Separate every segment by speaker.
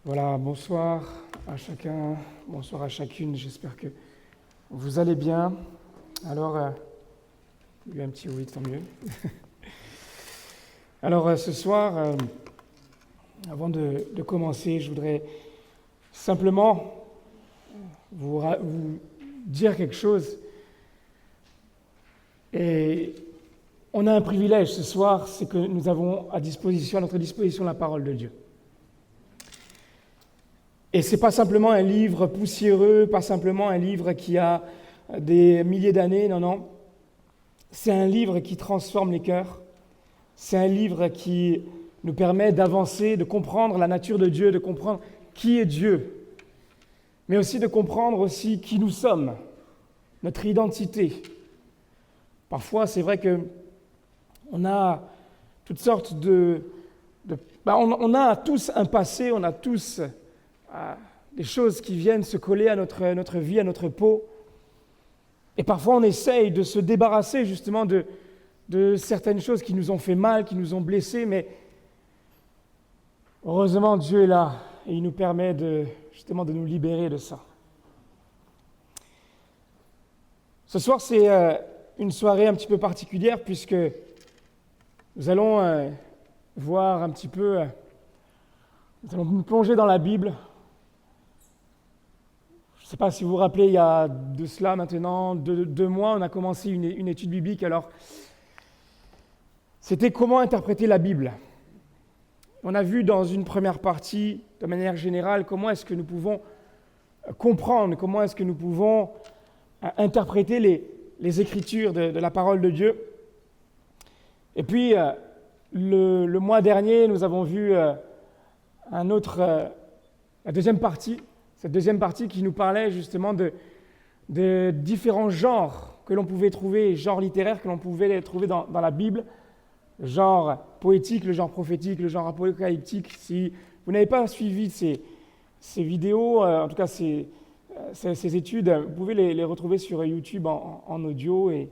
Speaker 1: Voilà, bonsoir à chacun, bonsoir à chacune, j'espère que vous allez bien. Alors, il y a un petit oui, tant mieux. Alors, ce soir, avant de commencer, je voudrais simplement vous dire quelque chose. Et on a un privilège ce soir, c'est que nous avons à notre disposition la parole de Dieu. Et ce n'est pas simplement un livre poussiéreux, pas simplement un livre qui a des milliers d'années, non. C'est un livre qui transforme les cœurs. C'est un livre qui nous permet d'avancer, de comprendre la nature de Dieu, de comprendre qui est Dieu, mais aussi de comprendre aussi qui nous sommes, notre identité. Parfois, c'est vrai que on a toutes sortes on a tous un passé, on a tous des choses qui viennent se coller à notre vie, à notre peau. Et parfois, on essaye de se débarrasser justement de certaines choses qui nous ont fait mal, qui nous ont blessés, mais heureusement, Dieu est là et il nous permet justement de nous libérer de ça. Ce soir, c'est une soirée un petit peu particulière puisque nous allons voir un petit peu, nous allons nous plonger dans la Bible. Je ne sais pas si vous vous rappelez, il y a de cela maintenant 2 mois, on a commencé une étude biblique. Alors, c'était comment interpréter la Bible. On a vu dans une première partie, de manière générale, comment est-ce que nous pouvons comprendre, comment est-ce que nous pouvons interpréter les Écritures de la parole de Dieu. Et puis, le mois dernier, nous avons vu la deuxième partie. Cette deuxième partie qui nous parlait justement de différents genres que l'on pouvait trouver, genres littéraires que l'on pouvait trouver dans la Bible, le genre poétique, le genre prophétique, le genre apocalyptique. Si vous n'avez pas suivi ces vidéos, en tout cas ces études, vous pouvez les retrouver sur YouTube en audio et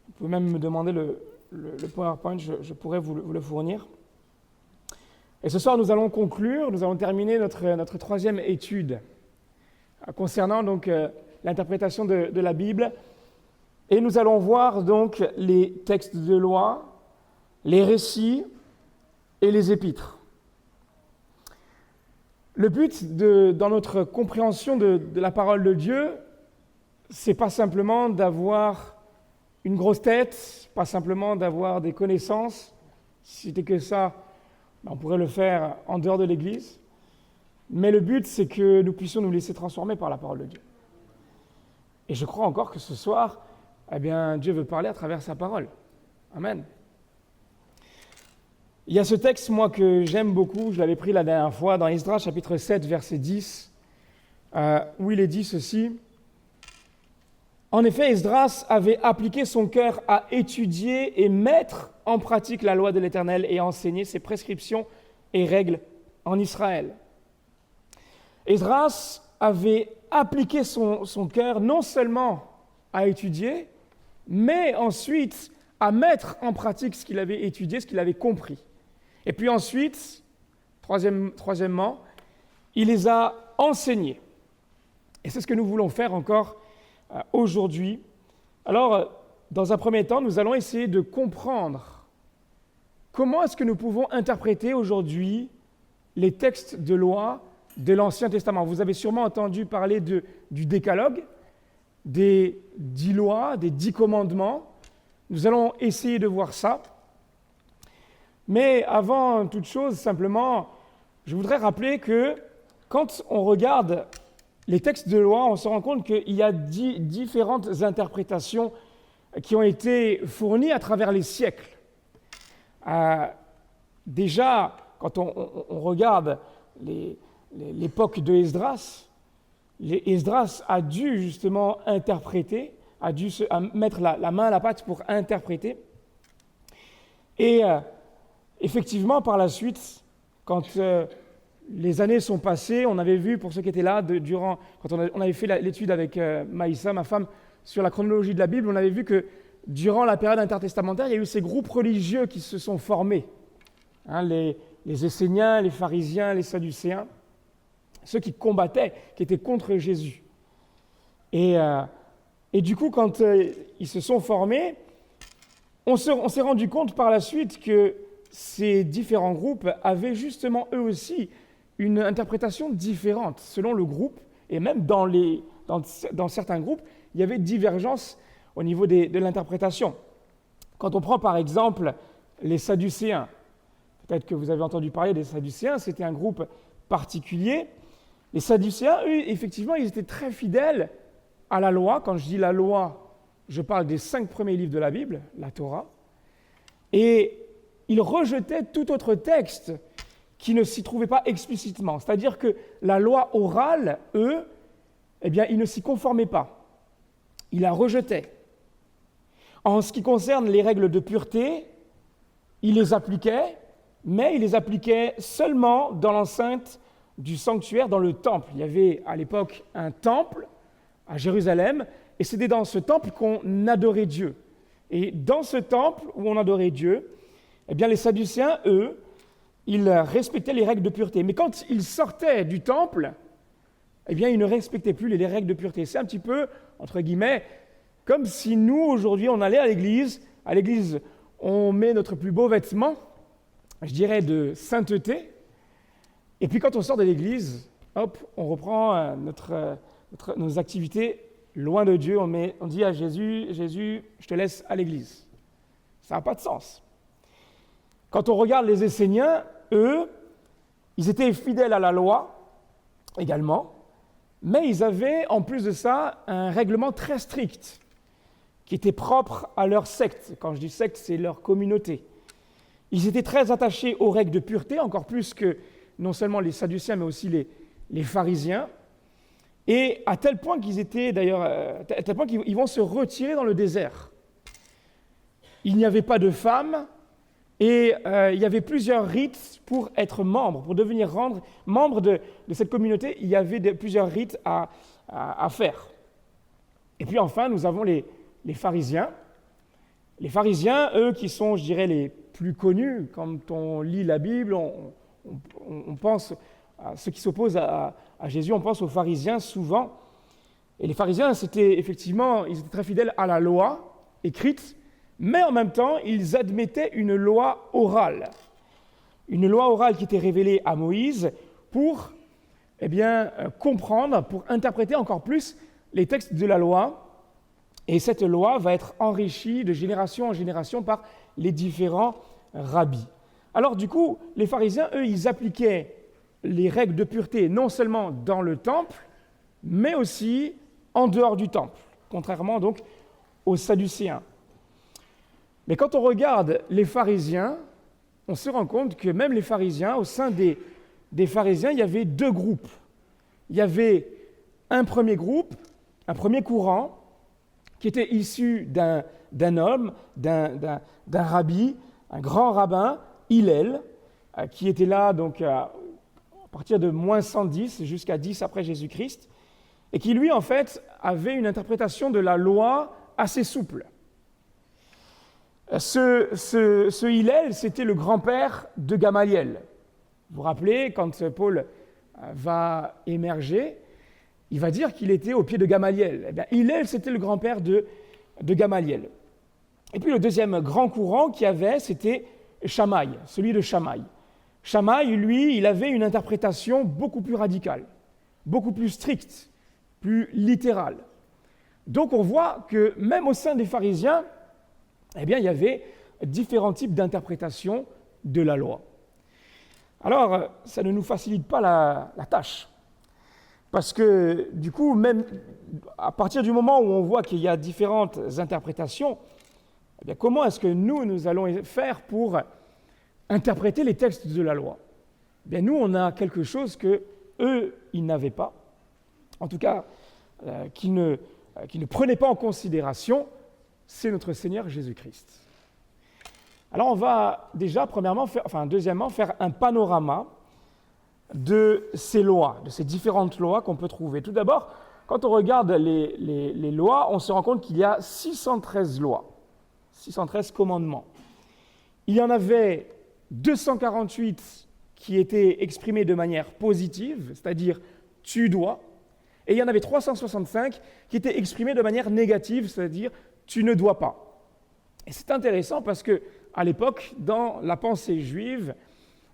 Speaker 1: vous pouvez même me demander le PowerPoint, je pourrais vous le fournir. Et ce soir, nous allons terminer notre 3e étude concernant donc l'interprétation de la Bible. Et nous allons voir donc les textes de loi, les récits et les épîtres. Le but dans notre compréhension de la parole de Dieu, c'est pas simplement d'avoir une grosse tête, pas simplement d'avoir des connaissances. Si c'était que ça, on pourrait le faire en dehors de l'Église, mais le but, c'est que nous puissions nous laisser transformer par la parole de Dieu. Et je crois encore que ce soir, Dieu veut parler à travers sa parole. Amen. Il y a ce texte, moi, que j'aime beaucoup, je l'avais pris la dernière fois, dans Esdras, chapitre 7, verset 10, où il est dit ceci. En effet, Esdras avait appliqué son cœur à étudier et mettre en pratique la loi de l'Éternel et à enseigner ses prescriptions et règles en Israël. Esdras avait appliqué son cœur non seulement à étudier, mais ensuite à mettre en pratique ce qu'il avait étudié, ce qu'il avait compris. Et puis ensuite, troisièmement, il les a enseignés. Et c'est ce que nous voulons faire encore aujourd'hui. Alors, dans un premier temps, nous allons essayer de comprendre comment est-ce que nous pouvons interpréter aujourd'hui les textes de loi de l'Ancien Testament. Vous avez sûrement entendu parler du décalogue, des 10 lois, des 10 commandements. Nous allons essayer de voir ça. Mais avant toute chose, simplement, je voudrais rappeler que quand on regarde les textes de loi, on se rend compte qu'il y a différentes interprétations qui ont été fournies à travers les siècles. Déjà, quand on regarde l'époque de Esdras, Esdras a dû justement interpréter, a dû mettre la main à la pâte pour interpréter. Et effectivement, par la suite, quand les années sont passées, on avait vu, pour ceux qui étaient là, quand on avait fait l'étude avec Maïssa, ma femme, sur la chronologie de la Bible, on avait vu que durant la période intertestamentaire, il y a eu ces groupes religieux qui se sont formés. Les Esséniens, les pharisiens, les sadducéens. ceux qui combattaient, qui étaient contre Jésus. Et du coup, quand ils se sont formés, on s'est rendu compte par la suite que ces différents groupes avaient justement eux aussi une interprétation différente selon le groupe, et même dans certains groupes, il y avait divergence au niveau de l'interprétation. Quand on prend par exemple les Sadducéens, peut-être que vous avez entendu parler des Sadducéens, c'était un groupe particulier. Les Sadducéens, eux, effectivement, ils étaient très fidèles à la loi. Quand je dis la loi, je parle des 5 premiers livres de la Bible, la Torah. Et ils rejetaient tout autre texte qui ne s'y trouvait pas explicitement. C'est-à-dire que la loi orale, eux, eh bien, ils ne s'y conformaient pas. Ils la rejetaient. En ce qui concerne les règles de pureté, ils les appliquaient, mais ils les appliquaient seulement dans l'enceinte du sanctuaire, dans le temple. Il y avait à l'époque un temple à Jérusalem, et c'était dans ce temple qu'on adorait Dieu. Et dans ce temple où on adorait Dieu, eh bien les Sadducéens, eux, ils respectaient les règles de pureté. Mais quand ils sortaient du temple, eh bien ils ne respectaient plus les règles de pureté. C'est un petit peu, entre guillemets, comme si nous, aujourd'hui, on allait à l'église. À l'église, on met notre plus beau vêtement, je dirais de sainteté. Et puis quand on sort de l'église, hop, on reprend nos activités loin de Dieu. On dit à Jésus, je te laisse à l'église. Ça n'a pas de sens. Quand on regarde les Esséniens, eux, ils étaient fidèles à la loi également, mais ils avaient en plus de ça un règlement très strict qui était propre à leur secte. Quand je dis secte, c'est leur communauté. Ils étaient très attachés aux règles de pureté, encore plus que non seulement les Sadducéens, mais aussi les pharisiens. Et à tel point qu'ils étaient, d'ailleurs, à tel point qu'ils vont se retirer dans le désert. Il n'y avait pas de femmes, et il y avait plusieurs rites pour être membre, pour devenir membre de cette communauté. Il y avait plusieurs rites à faire. Et puis enfin, nous avons les pharisiens. Les pharisiens, eux, qui sont, je dirais, les plus connus. Quand on lit la Bible, on pense à ceux qui s'opposent à Jésus, on pense aux pharisiens souvent. Et les pharisiens, ils étaient très fidèles à la loi écrite, mais en même temps, ils admettaient une loi orale. Une loi orale qui était révélée à Moïse pour comprendre, pour interpréter encore plus les textes de la loi. Et cette loi va être enrichie de génération en génération par les différents rabbis. Alors du coup, les pharisiens, eux, ils appliquaient les règles de pureté non seulement dans le temple, mais aussi en dehors du temple, contrairement donc aux Sadducéens. Mais quand on regarde les pharisiens, on se rend compte que même les pharisiens, au sein des pharisiens, il y avait 2 groupes. Il y avait un premier groupe, un premier courant, qui était issu d'un homme, d'un rabbi, un grand rabbin, Hillel, qui était là donc à partir de moins 110 jusqu'à 10 après Jésus-Christ, et qui lui, en fait, avait une interprétation de la loi assez souple. Ce Hillel, c'était le grand-père de Gamaliel. Vous vous rappelez, quand Paul va émerger, il va dire qu'il était au pied de Gamaliel. Eh bien, Hillel, c'était le grand-père de Gamaliel. Et puis le deuxième grand courant qu'il y avait, c'était Shammai, celui de Shammai. Shammai, lui, il avait une interprétation beaucoup plus radicale, beaucoup plus stricte, plus littérale. Donc on voit que même au sein des pharisiens, eh bien, il y avait différents types d'interprétations de la loi. Alors, ça ne nous facilite pas la tâche. Parce que, du coup, même à partir du moment où on voit qu'il y a différentes interprétations, eh bien, comment est-ce que nous allons faire pour interpréter les textes de la loi ? Eh bien, nous, on a quelque chose que eux, ils n'avaient pas. En tout cas, qu'ils ne prenaient pas en considération, c'est notre Seigneur Jésus-Christ. Alors, on va déjà, deuxièmement, faire un panorama de ces lois, de ces différentes lois qu'on peut trouver. Tout d'abord, quand on regarde les lois, on se rend compte qu'il y a 613 lois, 613 commandements. Il y en avait 248 qui étaient exprimées de manière positive, c'est-à-dire « tu dois », et il y en avait 365 qui étaient exprimées de manière négative, c'est-à-dire « tu ne dois pas ». Et c'est intéressant parce qu'à l'époque, dans la pensée juive,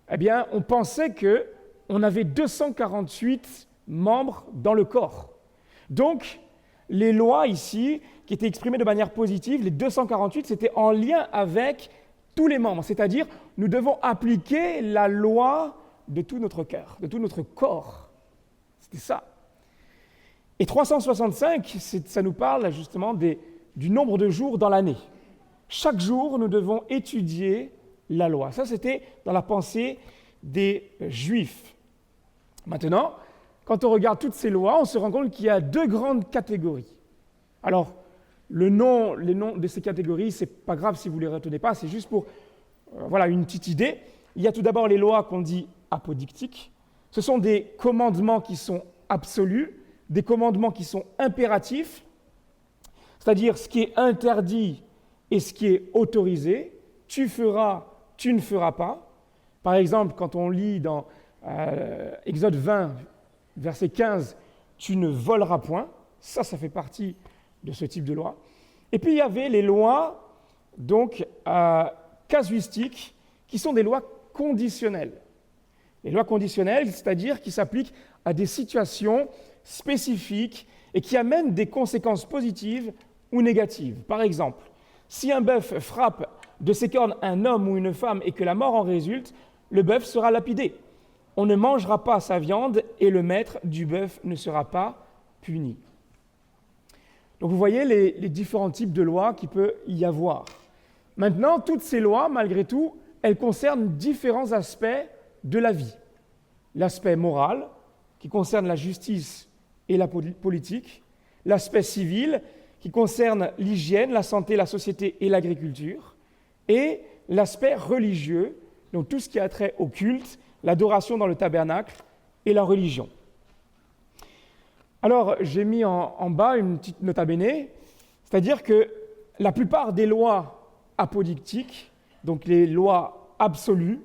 Speaker 1: eh bien, on pensait qu'on avait 248 membres dans le corps. Donc, les lois ici, qui étaient exprimées de manière positive, les 248, c'était en lien avec tous les membres. C'est-à-dire, nous devons appliquer la loi de tout notre cœur, de tout notre corps. C'était ça. Et 365, ça nous parle justement du nombre de jours dans l'année. Chaque jour, nous devons étudier la loi. Ça, c'était dans la pensée des Juifs. Maintenant, quand on regarde toutes ces lois, on se rend compte qu'il y a deux grandes catégories. Alors, les noms de ces catégories, ce n'est pas grave si vous ne les retenez pas, c'est juste pour une petite idée. Il y a tout d'abord les lois qu'on dit apodictiques. Ce sont des commandements qui sont absolus, des commandements qui sont impératifs, c'est-à-dire ce qui est interdit et ce qui est autorisé. Tu feras, tu ne feras pas. Par exemple, quand on lit dans Exode 20, verset 15, « Tu ne voleras point », ça fait partie de ce type de loi. Et puis il y avait les lois donc casuistiques, qui sont des lois conditionnelles. Les lois conditionnelles, c'est-à-dire qui s'appliquent à des situations spécifiques et qui amènent des conséquences positives ou négatives. Par exemple, si un bœuf frappe de ses cornes un homme ou une femme et que la mort en résulte, le bœuf sera lapidé. On ne mangera pas sa viande et le maître du bœuf ne sera pas puni. Donc vous voyez les différents types de lois qu'il peut y avoir. Maintenant, toutes ces lois, malgré tout, elles concernent différents aspects de la vie. L'aspect moral, qui concerne la justice et la politique. L'aspect civil, qui concerne l'hygiène, la santé, la société et l'agriculture. Et l'aspect religieux, donc tout ce qui a trait au culte, l'adoration dans le tabernacle et la religion. Alors, j'ai mis en bas une petite nota bene, c'est-à-dire que la plupart des lois apodictiques, donc les lois absolues,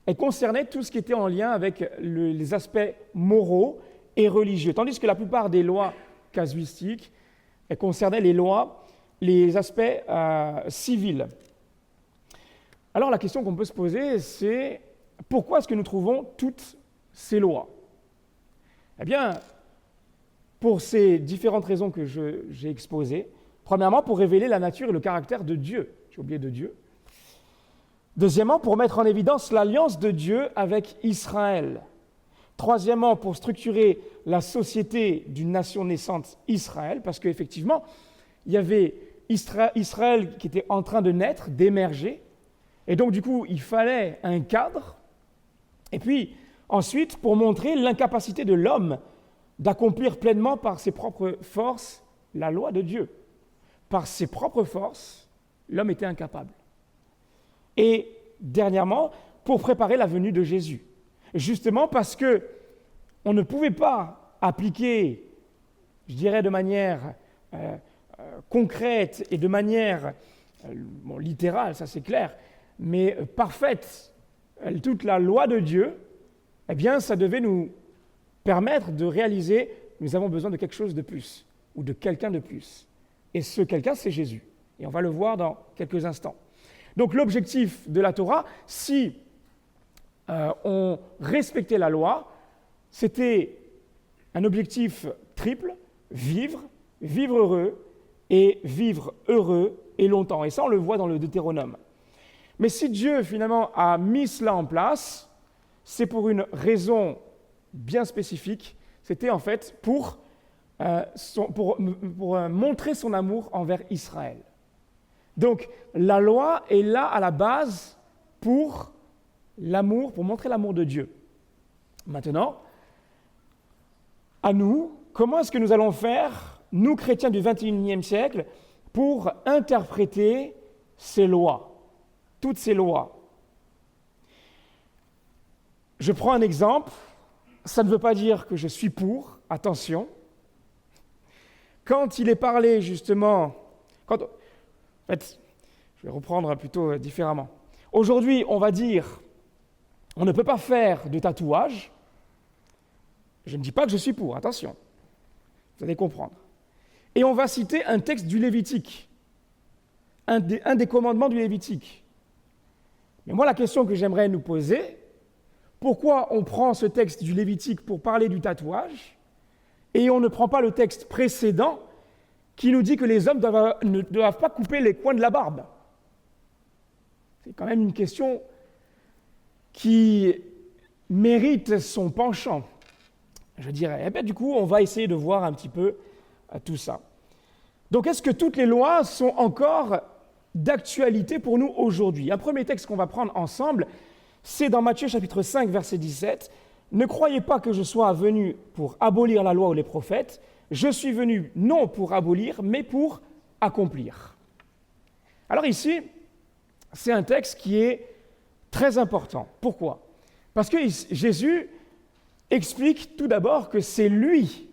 Speaker 1: elles concernaient tout ce qui était en lien avec les aspects moraux et religieux, tandis que la plupart des lois casuistiques, elles concernaient les aspects civils. Alors la question qu'on peut se poser, c'est pourquoi est-ce que nous trouvons toutes ces lois ? Eh bien, pour ces différentes raisons que j'ai exposées. Premièrement, pour révéler la nature et le caractère de Dieu. J'ai oublié de Dieu. Deuxièmement, pour mettre en évidence l'alliance de Dieu avec Israël. Troisièmement, pour structurer la société d'une nation naissante, Israël, parce qu'effectivement, il y avait Israël qui était en train de naître, d'émerger, et donc du coup, il fallait un cadre. Et puis, ensuite, pour montrer l'incapacité de l'homme d'accomplir pleinement par ses propres forces la loi de Dieu. Par ses propres forces, l'homme était incapable. Et dernièrement, pour préparer la venue de Jésus. Justement parce que on ne pouvait pas appliquer, je dirais de manière concrète et de manière littérale, ça c'est clair, mais parfaite, toute la loi de Dieu, eh bien ça devait nous permettre de réaliser, nous avons besoin de quelque chose de plus, ou de quelqu'un de plus. Et ce quelqu'un, c'est Jésus. Et on va le voir dans quelques instants. Donc l'objectif de la Torah, si on respectait la loi, c'était un objectif triple, vivre heureux, et vivre heureux et longtemps. Et ça, on le voit dans le Deutéronome. Mais si Dieu, finalement, a mis cela en place, c'est pour une raison bien spécifique, c'était en fait pour montrer son amour envers Israël. Donc, la loi est là à la base pour l'amour, pour montrer l'amour de Dieu. Maintenant, à nous, comment est-ce que nous allons faire, nous chrétiens du XXIe siècle, pour interpréter ces lois, toutes ces lois ? Je prends un exemple. Ça ne veut pas dire que je suis pour, attention. Quand il est parlé justement, en fait, je vais reprendre plutôt différemment. Aujourd'hui, on va dire On ne peut pas faire de tatouage. Je ne dis pas que je suis pour, attention. Vous allez comprendre. Et on va citer un texte du Lévitique, un des commandements du Lévitique. Mais moi, la question que j'aimerais nous poser, pourquoi on prend ce texte du Lévitique pour parler du tatouage et on ne prend pas le texte précédent qui nous dit que les hommes ne doivent pas couper les coins de la barbe? C'est quand même une question qui mérite son penchant, je dirais. Et bien, du coup, on va essayer de voir un petit peu tout ça. Donc, est-ce que toutes les lois sont encore d'actualité pour nous aujourd'hui? Un premier texte qu'on va prendre ensemble, c'est dans Matthieu chapitre 5, verset 17. « Ne croyez pas que je sois venu pour abolir la loi ou les prophètes. Je suis venu non pour abolir, mais pour accomplir. » Alors ici, c'est un texte qui est très important. Pourquoi? Parce que Jésus explique tout d'abord que c'est lui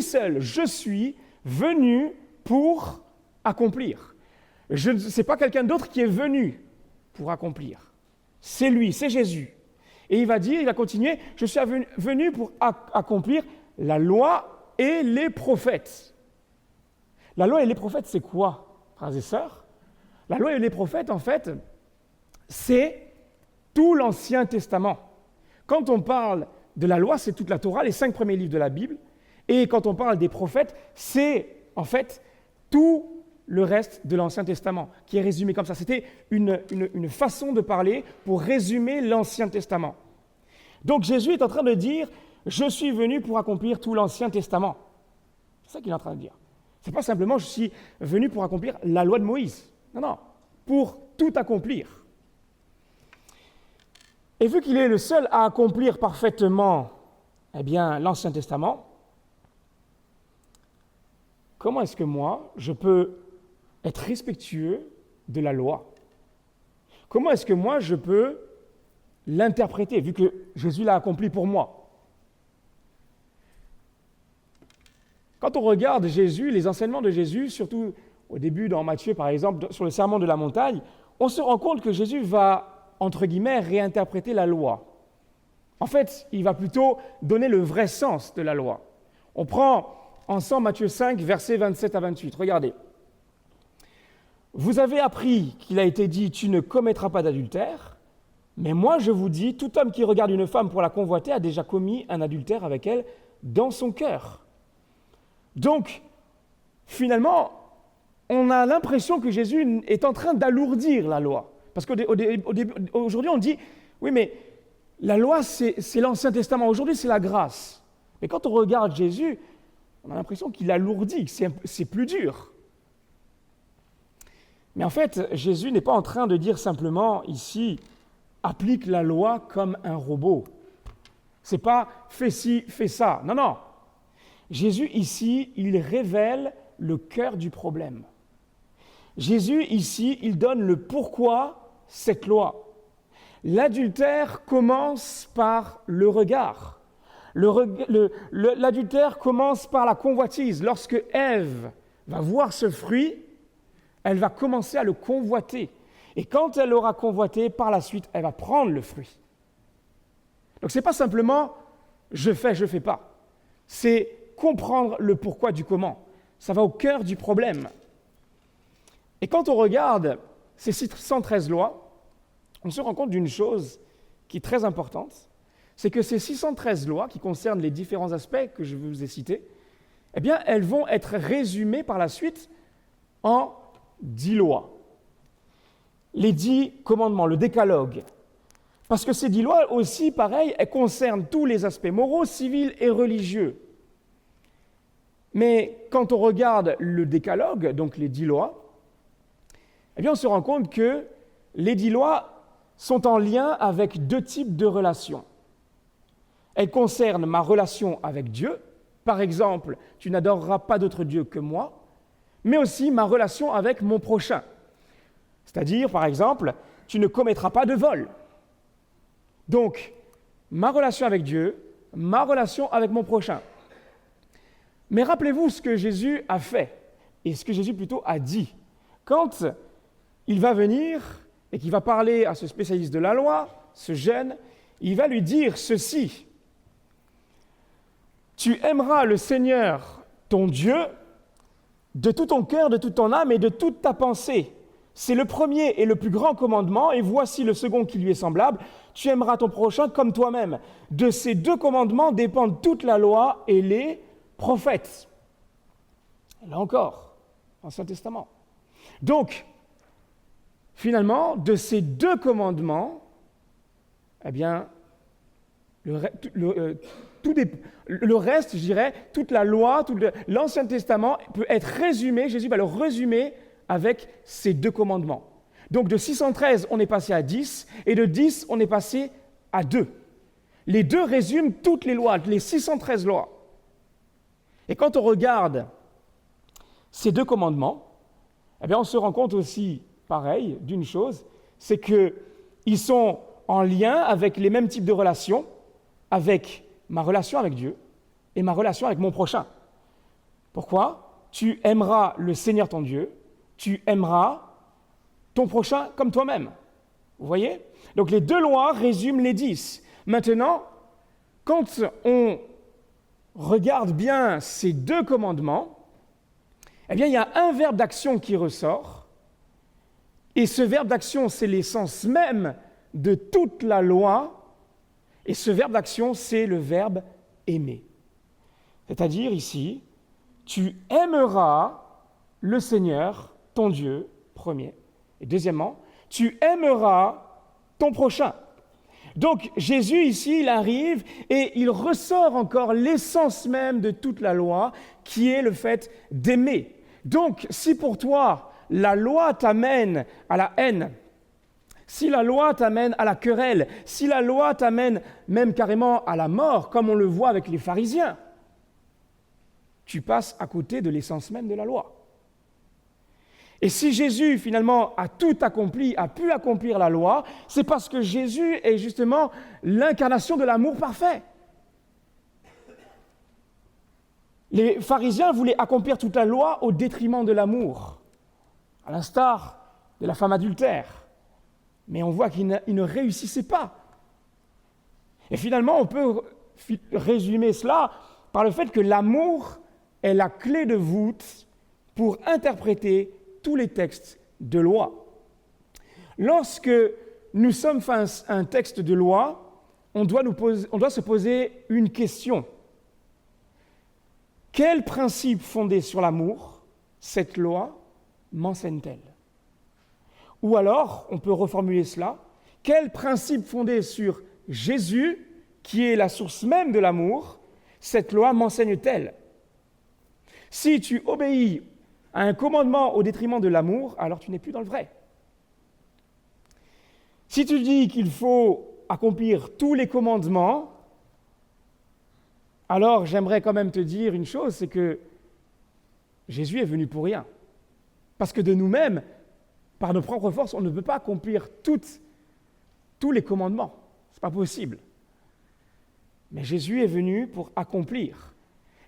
Speaker 1: seul, je suis venu pour accomplir. Ce n'est pas quelqu'un d'autre qui est venu pour accomplir. C'est lui, c'est Jésus. Et il va continuer, je suis venu pour accomplir la loi et les prophètes. La loi et les prophètes, c'est quoi, frères et sœurs? La loi et les prophètes, en fait, c'est tout l'Ancien Testament. Quand on parle de la loi, c'est toute la Torah, les 5 premiers livres de la Bible. Et quand on parle des prophètes, c'est en fait tout le reste de l'Ancien Testament, qui est résumé comme ça. C'était une façon de parler pour résumer l'Ancien Testament. Donc Jésus est en train de dire, je suis venu pour accomplir tout l'Ancien Testament. C'est ça qu'il est en train de dire. Ce n'est pas simplement, je suis venu pour accomplir la loi de Moïse. Non, pour tout accomplir. Et vu qu'il est le seul à accomplir parfaitement, l'Ancien Testament, comment est-ce que moi, je peux être respectueux de la loi? Comment est-ce que moi, je peux l'interpréter, vu que Jésus l'a accompli pour moi? Quand on regarde Jésus, les enseignements de Jésus, surtout au début dans Matthieu, par exemple, sur le sermon de la montagne, on se rend compte que Jésus va, entre guillemets, réinterpréter la loi. En fait, il va plutôt donner le vrai sens de la loi. On prend ensemble Matthieu 5, versets 27 à 28. Regardez. « Vous avez appris qu'il a été dit « Tu ne commettras pas d'adultère », mais moi je vous dis, tout homme qui regarde une femme pour la convoiter a déjà commis un adultère avec elle dans son cœur. » Donc, finalement, on a l'impression que Jésus est en train d'alourdir la loi. Parce qu'aujourd'hui, on dit, oui, mais la loi, c'est l'Ancien Testament. Aujourd'hui, c'est la grâce. Mais quand on regarde Jésus, on a l'impression qu'il alourdit, que c'est plus dur. Mais en fait, Jésus n'est pas en train de dire simplement, ici, applique la loi comme un robot. C'est pas fais ci, fais ça. Non. Jésus, ici, il révèle le cœur du problème. Jésus, ici, il donne le pourquoi cette loi. L'adultère commence par le regard. L'adultère commence par la convoitise. Lorsque Ève va voir ce fruit, elle va commencer à le convoiter. Et quand elle l'aura convoité, par la suite, elle va prendre le fruit. Donc, ce n'est pas simplement « je fais pas ». C'est comprendre le pourquoi du comment. Ça va au cœur du problème. Et quand on regarde ces 613 lois, on se rend compte d'une chose qui est très importante, c'est que ces 613 lois, qui concernent les différents aspects que je vous ai cités, elles vont être résumées par la suite en 10 lois. Les 10 commandements, le décalogue. Parce que ces 10 lois aussi, pareil, elles concernent tous les aspects moraux, civils et religieux. Mais quand on regarde le décalogue, donc les 10 lois, on se rend compte que les 10 lois sont en lien avec 2 types de relations. Elles concernent ma relation avec Dieu. Par exemple, tu n'adoreras pas d'autre Dieu que moi, mais aussi ma relation avec mon prochain. C'est-à-dire, par exemple, tu ne commettras pas de vol. Donc, ma relation avec Dieu, ma relation avec mon prochain. Mais rappelez-vous ce que Jésus a fait, et ce que Jésus plutôt a dit. Quand il va venir et qu'il va parler à ce spécialiste de la loi, ce jeune, il va lui dire ceci. Tu aimeras le Seigneur, ton Dieu, de tout ton cœur, de toute ton âme et de toute ta pensée. C'est le premier et le plus grand commandement, et voici le second qui lui est semblable. Tu aimeras ton prochain comme toi-même. De ces deux commandements dépendent toute la loi et les prophètes. Là encore, Ancien Testament. Donc, finalement, de ces deux commandements, eh bien, le reste, je dirais, toute la loi, tout l'Ancien Testament peut être résumé, Jésus va le résumer avec ces deux commandements. Donc de 613, on est passé à 10, et de 10, on est passé à 2. Les deux résument toutes les lois, les 613 lois. Et quand on regarde ces deux commandements, eh bien on se rend compte aussi, pareil, d'une chose, c'est qu'ils sont en lien avec les mêmes types de relations, avec ma relation avec Dieu et ma relation avec mon prochain. Pourquoi ? Tu aimeras le Seigneur ton Dieu, tu aimeras ton prochain comme toi-même. Vous voyez ? Donc les deux lois résument les 10. Maintenant, quand on regarde bien ces deux commandements, eh bien il y a un verbe d'action qui ressort, et ce verbe d'action, c'est l'essence même de toute la loi. Et ce verbe d'action, c'est le verbe aimer. C'est-à-dire ici, tu aimeras le Seigneur, ton Dieu, premier. Et deuxièmement, tu aimeras ton prochain. Donc Jésus ici, il arrive et il ressort encore l'essence même de toute la loi, qui est le fait d'aimer. Donc si pour toi, la loi t'amène à la haine, si la loi t'amène à la querelle, si la loi t'amène même carrément à la mort, comme on le voit avec les pharisiens, tu passes à côté de l'essence même de la loi. Et si Jésus, finalement, a tout accompli, a pu accomplir la loi, c'est parce que Jésus est justement l'incarnation de l'amour parfait. Les pharisiens voulaient accomplir toute la loi au détriment de l'amour, à l'instar de la femme adultère. Mais on voit qu'ils ne réussissaient pas. Et finalement, on peut résumer cela par le fait que l'amour est la clé de voûte pour interpréter tous les textes de loi. Lorsque nous sommes face à un texte de loi, on doit se poser une question. Quel principe fondé sur l'amour cette loi m'enseigne-t-elle ? Ou alors, on peut reformuler cela, quel principe fondé sur Jésus, qui est la source même de l'amour, cette loi m'enseigne-t-elle ? Si tu obéis à un commandement au détriment de l'amour, alors tu n'es plus dans le vrai. Si tu dis qu'il faut accomplir tous les commandements, alors j'aimerais quand même te dire une chose, c'est que Jésus est venu pour rien. Parce que de nous-mêmes, par nos propres forces, on ne peut pas accomplir tous les commandements. Ce n'est pas possible. Mais Jésus est venu pour accomplir.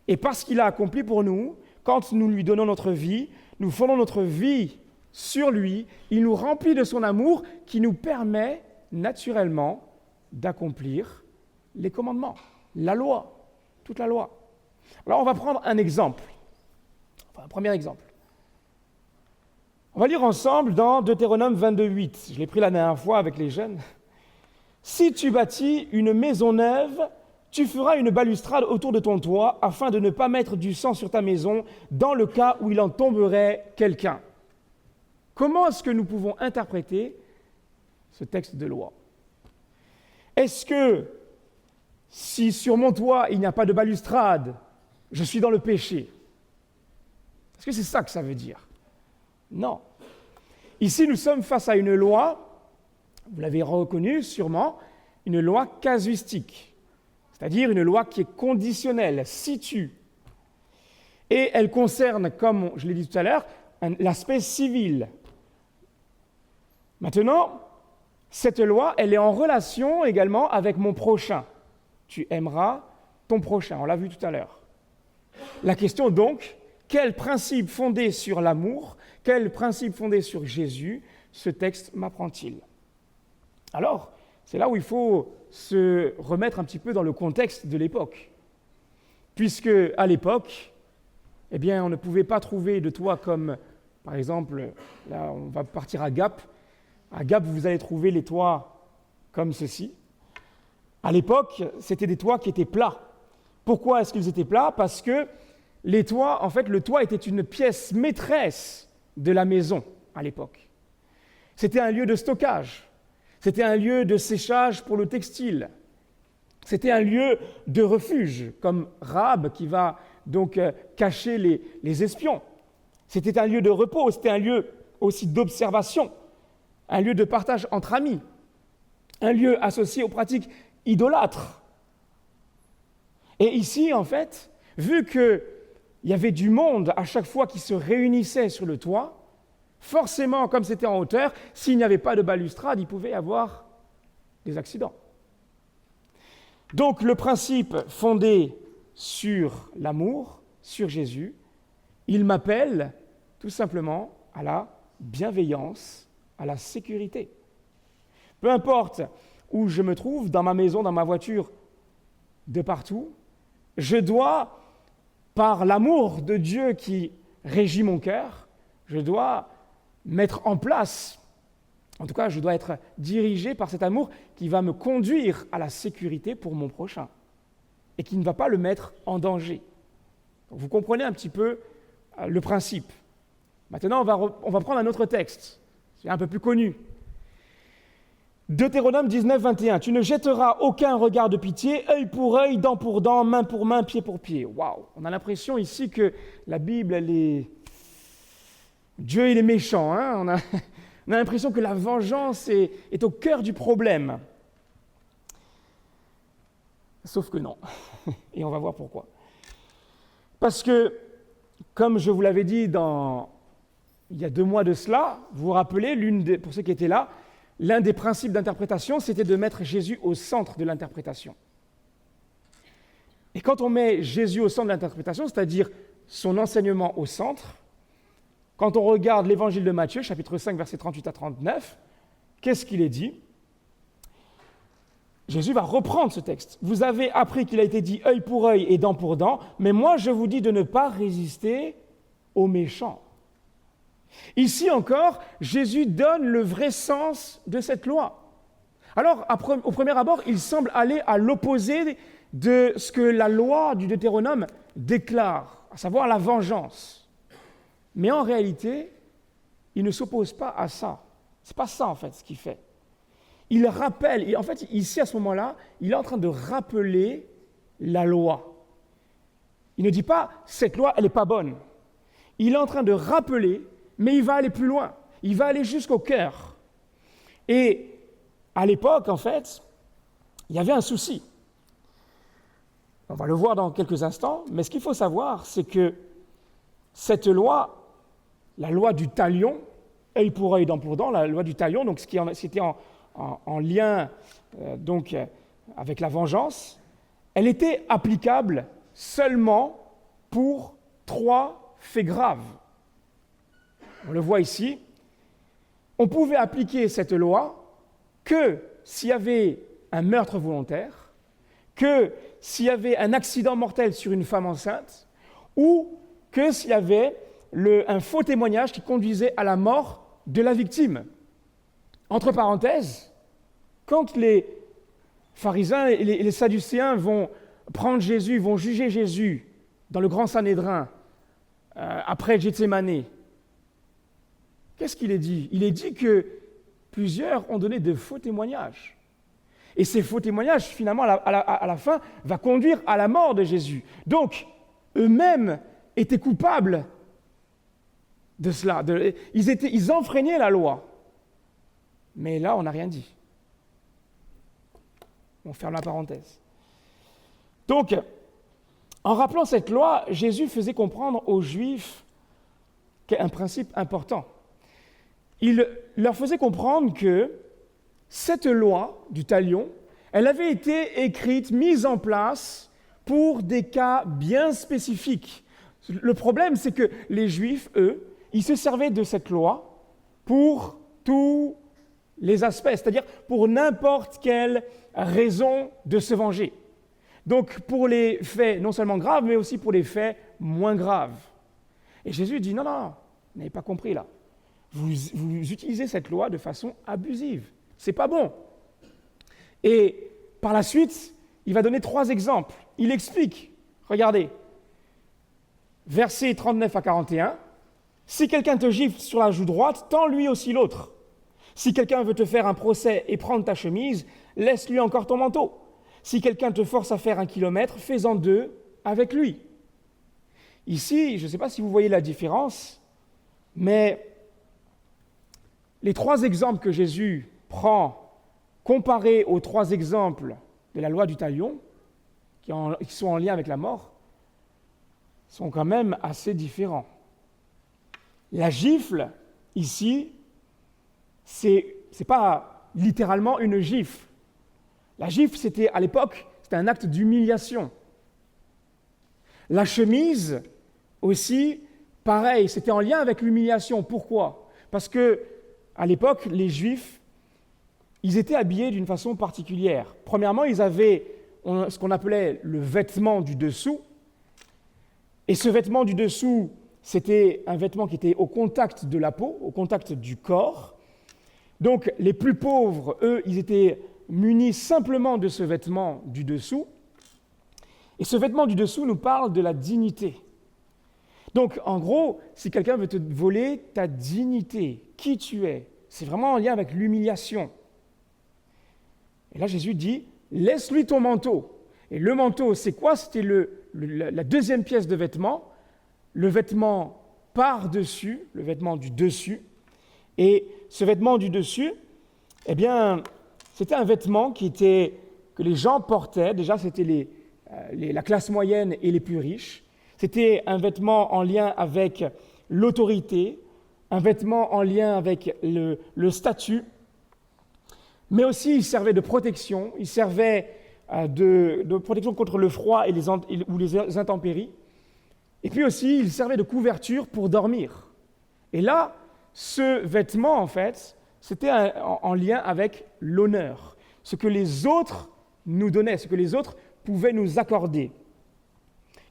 Speaker 1: Et parce qu'il a accompli pour nous, quand nous lui donnons notre vie, nous fondons notre vie sur lui, il nous remplit de son amour qui nous permet naturellement d'accomplir les commandements, la loi, toute la loi. Alors on va prendre un exemple, un premier exemple. On va lire ensemble dans Deutéronome 22:8. Je l'ai pris la dernière fois avec les jeunes. « Si tu bâtis une maison neuve, tu feras une balustrade autour de ton toit afin de ne pas mettre du sang sur ta maison dans le cas où il en tomberait quelqu'un. » Comment est-ce que nous pouvons interpréter ce texte de loi ? Est-ce que si sur mon toit il n'y a pas de balustrade, je suis dans le péché ? Est-ce que c'est ça que ça veut dire ? Non. Ici, nous sommes face à une loi, vous l'avez reconnu sûrement, une loi casuistique, c'est-à-dire une loi qui est conditionnelle, situe. Et elle concerne, comme je l'ai dit tout à l'heure, l'aspect civil. Maintenant, cette loi, elle est en relation également avec mon prochain. Tu aimeras ton prochain, on l'a vu tout à l'heure. La question donc, quel principe fondé sur l'amour, quel principe fondé sur Jésus, ce texte m'apprend-il ? Alors, C'est là où il faut se remettre un petit peu dans le contexte de l'époque. Puisque à l'époque, eh bien, on ne pouvait pas trouver de toit comme, par exemple, là on va partir à Gap. À Gap, vous allez trouver les toits comme ceci. À l'époque, c'était des toits qui étaient plats. Pourquoi est-ce qu'ils étaient plats? Parce que les toits, en fait, le toit était une pièce maîtresse de la maison à l'époque. C'était un lieu de stockage. C'était un lieu de séchage pour le textile. C'était un lieu de refuge, comme Rahab qui va donc cacher les espions. C'était un lieu de repos, c'était un lieu aussi d'observation, un lieu de partage entre amis, un lieu associé aux pratiques idolâtres. Et ici, en fait, vu qu'il y avait du monde à chaque fois qui se réunissait sur le toit, forcément, comme c'était en hauteur, s'il n'y avait pas de balustrade, il pouvait y avoir des accidents. Donc le principe fondé sur l'amour, sur Jésus, il m'appelle tout simplement à la bienveillance, à la sécurité. Peu importe où je me trouve, dans ma maison, dans ma voiture, de partout, je dois, par l'amour de Dieu qui régit mon cœur, je dois mettre en place, en tout cas, je dois être dirigé par cet amour qui va me conduire à la sécurité pour mon prochain et qui ne va pas le mettre en danger. Donc, vous comprenez un petit peu le principe. Maintenant, on va prendre un autre texte, c'est un peu plus connu. Deutéronome 19, 21. Tu ne jetteras aucun regard de pitié, œil pour œil, dent pour dent, main pour main, pied pour pied. Waouh! On a l'impression ici que la Bible, elle est... Dieu, il est méchant. Hein? On a l'impression que la vengeance est au cœur du problème. Sauf que non. Et on va voir pourquoi. Parce que, comme je vous l'avais dit il y a 2 mois de cela, vous vous rappelez, pour ceux qui étaient là, l'un des principes d'interprétation, c'était de mettre Jésus au centre de l'interprétation. Et quand on met Jésus au centre de l'interprétation, c'est-à-dire son enseignement au centre, quand on regarde l'évangile de Matthieu, chapitre 5, versets 38 à 39, qu'est-ce qu'il est dit? Jésus va reprendre ce texte. Vous avez appris qu'il a été dit œil pour œil et dent pour dent, mais moi je vous dis de ne pas résister aux méchants. Ici encore, Jésus donne le vrai sens de cette loi. Alors, au premier abord, il semble aller à l'opposé de ce que la loi du Deutéronome déclare, à savoir la vengeance. Mais en réalité, il ne s'oppose pas à ça. Ce n'est pas ça, en fait, ce qu'il fait. Il rappelle, en fait, ici, à ce moment-là, il est en train de rappeler la loi. Il ne dit pas « cette loi, elle n'est pas bonne ». Il est en train de rappeler, mais il va aller plus loin. Il va aller jusqu'au cœur. Et à l'époque, en fait, il y avait un souci. On va le voir dans quelques instants, mais ce qu'il faut savoir, c'est que cette loi, la loi du talion, œil pour œil, dent pour dent, la loi du talion, donc ce qui était en lien avec la vengeance, elle était applicable seulement pour 3 faits graves. On le voit ici. On pouvait appliquer cette loi que s'il y avait un meurtre volontaire, que s'il y avait un accident mortel sur une femme enceinte, ou que s'il y avait un faux témoignage qui conduisait à la mort de la victime. Entre parenthèses, quand les pharisiens et les sadducéens vont prendre Jésus, vont juger Jésus dans le grand Sanhédrin, après Gethsémanée, qu'est-ce qu'il est dit? Il est dit que plusieurs ont donné de faux témoignages. Et ces faux témoignages, finalement, à la fin, va conduire à la mort de Jésus. Donc, eux-mêmes étaient coupables de cela. Ils enfreignaient la loi. Mais là, on n'a rien dit. On ferme la parenthèse. Donc, en rappelant cette loi, Jésus faisait comprendre aux Juifs un principe important. Il leur faisait comprendre que cette loi du talion, elle avait été écrite, mise en place pour des cas bien spécifiques. Le problème, c'est que les Juifs, eux, ils se servaient de cette loi pour tous les aspects, c'est-à-dire pour n'importe quelle raison de se venger. Donc pour les faits non seulement graves, mais aussi pour les faits moins graves. Et Jésus dit, non, vous n'avez pas compris là. Vous utilisez cette loi de façon abusive. C'est pas bon. Et par la suite, il va donner 3 exemples. Il explique, regardez, versets 39 à 41, « Si quelqu'un te gifle sur la joue droite, tends lui aussi l'autre. Si quelqu'un veut te faire un procès et prendre ta chemise, laisse-lui encore ton manteau. Si quelqu'un te force à faire 1 kilomètre, fais-en 2 avec lui. » Ici, je ne sais pas si vous voyez la différence, mais les 3 exemples que Jésus prend, comparés aux 3 exemples de la loi du talion, qui sont en lien avec la mort, sont quand même assez différents. La gifle, ici, c'est pas littéralement une gifle. La gifle, à l'époque, c'était un acte d'humiliation. La chemise, aussi, pareil, c'était en lien avec l'humiliation. Pourquoi ? Parce que, à l'époque, les Juifs, ils étaient habillés d'une façon particulière. Premièrement, ils avaient ce qu'on appelait le vêtement du dessous. Et ce vêtement du dessous, c'était un vêtement qui était au contact de la peau, au contact du corps. Donc, les plus pauvres, eux, ils étaient munis simplement de ce vêtement du dessous. Et ce vêtement du dessous nous parle de la dignité. Donc, en gros, si quelqu'un veut te voler ta dignité, qui tu es, c'est vraiment en lien avec l'humiliation. Et là, Jésus dit, laisse-lui ton manteau. Et le manteau, c'est quoi ? C'était la deuxième pièce de vêtement, le vêtement par-dessus, le vêtement du dessus. Et ce vêtement du dessus, eh bien, c'était un vêtement que les gens portaient. Déjà, c'était la classe moyenne et les plus riches. C'était un vêtement en lien avec l'autorité, un vêtement en lien avec le statut, mais aussi il servait de protection, il servait de protection contre le froid ou les intempéries, et puis aussi il servait de couverture pour dormir. Et là, ce vêtement, en fait, c'était en lien avec l'honneur, ce que les autres nous donnaient, ce que les autres pouvaient nous accorder.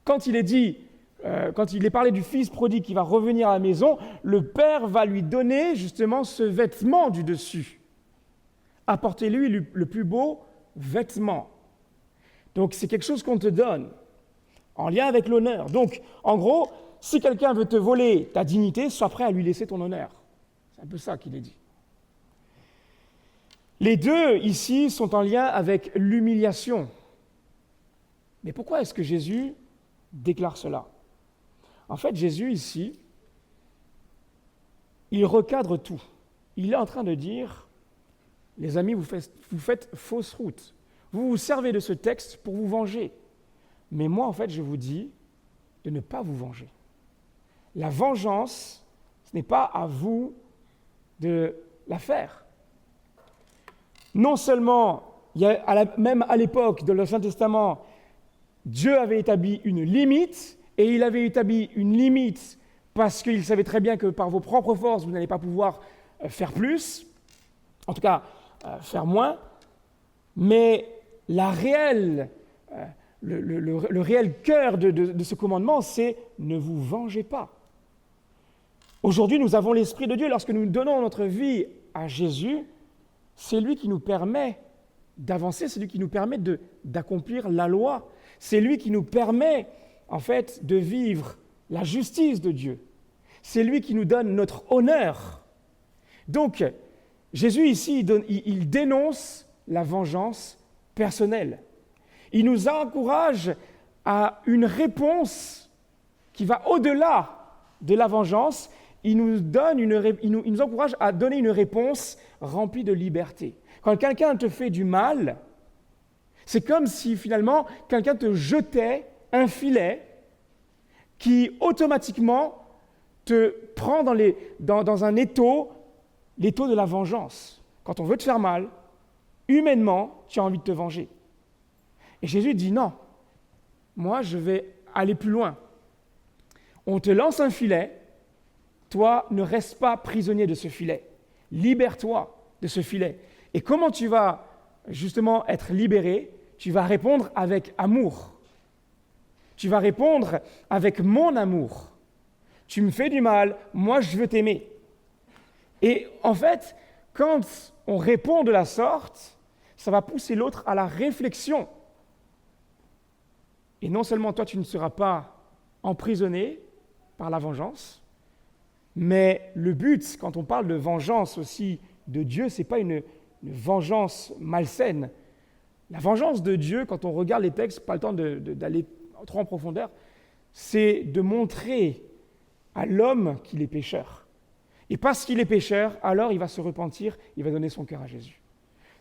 Speaker 1: Quand il est parlé du fils prodigue qui va revenir à la maison, le père va lui donner justement ce vêtement du dessus. Apportez-lui le plus beau vêtement. Donc c'est quelque chose qu'on te donne, en lien avec l'honneur. Donc, en gros, si quelqu'un veut te voler ta dignité, sois prêt à lui laisser ton honneur. C'est un peu ça qu'il est dit. Les deux, ici, sont en lien avec l'humiliation. Mais pourquoi est-ce que Jésus déclare cela ? En fait, Jésus, ici, il recadre tout. Il est en train de dire, les amis, vous faites fausse route. Vous vous servez de ce texte pour vous venger. Mais moi, en fait, je vous dis de ne pas vous venger. La vengeance, ce n'est pas à vous de la faire. Non seulement, même à l'époque de l'Ancien Testament, Dieu avait établi une limite, et il avait établi une limite parce qu'il savait très bien que par vos propres forces, vous n'allez pas pouvoir faire plus, en tout cas faire moins, mais le réel cœur de ce commandement, c'est « ne vous vengez pas ». Aujourd'hui, nous avons l'Esprit de Dieu. Lorsque nous donnons notre vie à Jésus, c'est lui qui nous permet d'avancer, c'est lui qui nous permet d'accomplir la loi. C'est lui qui nous permet, en fait, de vivre la justice de Dieu. C'est lui qui nous donne notre honneur. Donc, Jésus, ici, il dénonce la vengeance personnelle. Il nous encourage à une réponse qui va au-delà de la vengeance. Il nous encourage à donner une réponse remplie de liberté. Quand quelqu'un te fait du mal, c'est comme si finalement quelqu'un te jetait un filet qui automatiquement te prend dans un étau, l'étau de la vengeance. Quand on veut te faire mal, humainement, tu as envie de te venger. Et Jésus dit non, moi je vais aller plus loin. On te lance un filet, toi ne reste pas prisonnier de ce filet, libère-toi. de ce filet. Et comment tu vas justement être libéré? Tu vas répondre avec amour. Tu vas répondre avec mon amour. Tu me fais du mal, moi je veux t'aimer. Et en fait, quand on répond de la sorte, ça va pousser l'autre à la réflexion. Et non seulement toi, tu ne seras pas emprisonné par la vengeance, mais le but, quand on parle de vengeance aussi de Dieu, ce n'est pas une vengeance malsaine. La vengeance de Dieu, quand on regarde les textes, pas le temps d'aller trop en profondeur, c'est de montrer à l'homme qu'il est pécheur. Et parce qu'il est pécheur, alors il va se repentir, il va donner son cœur à Jésus.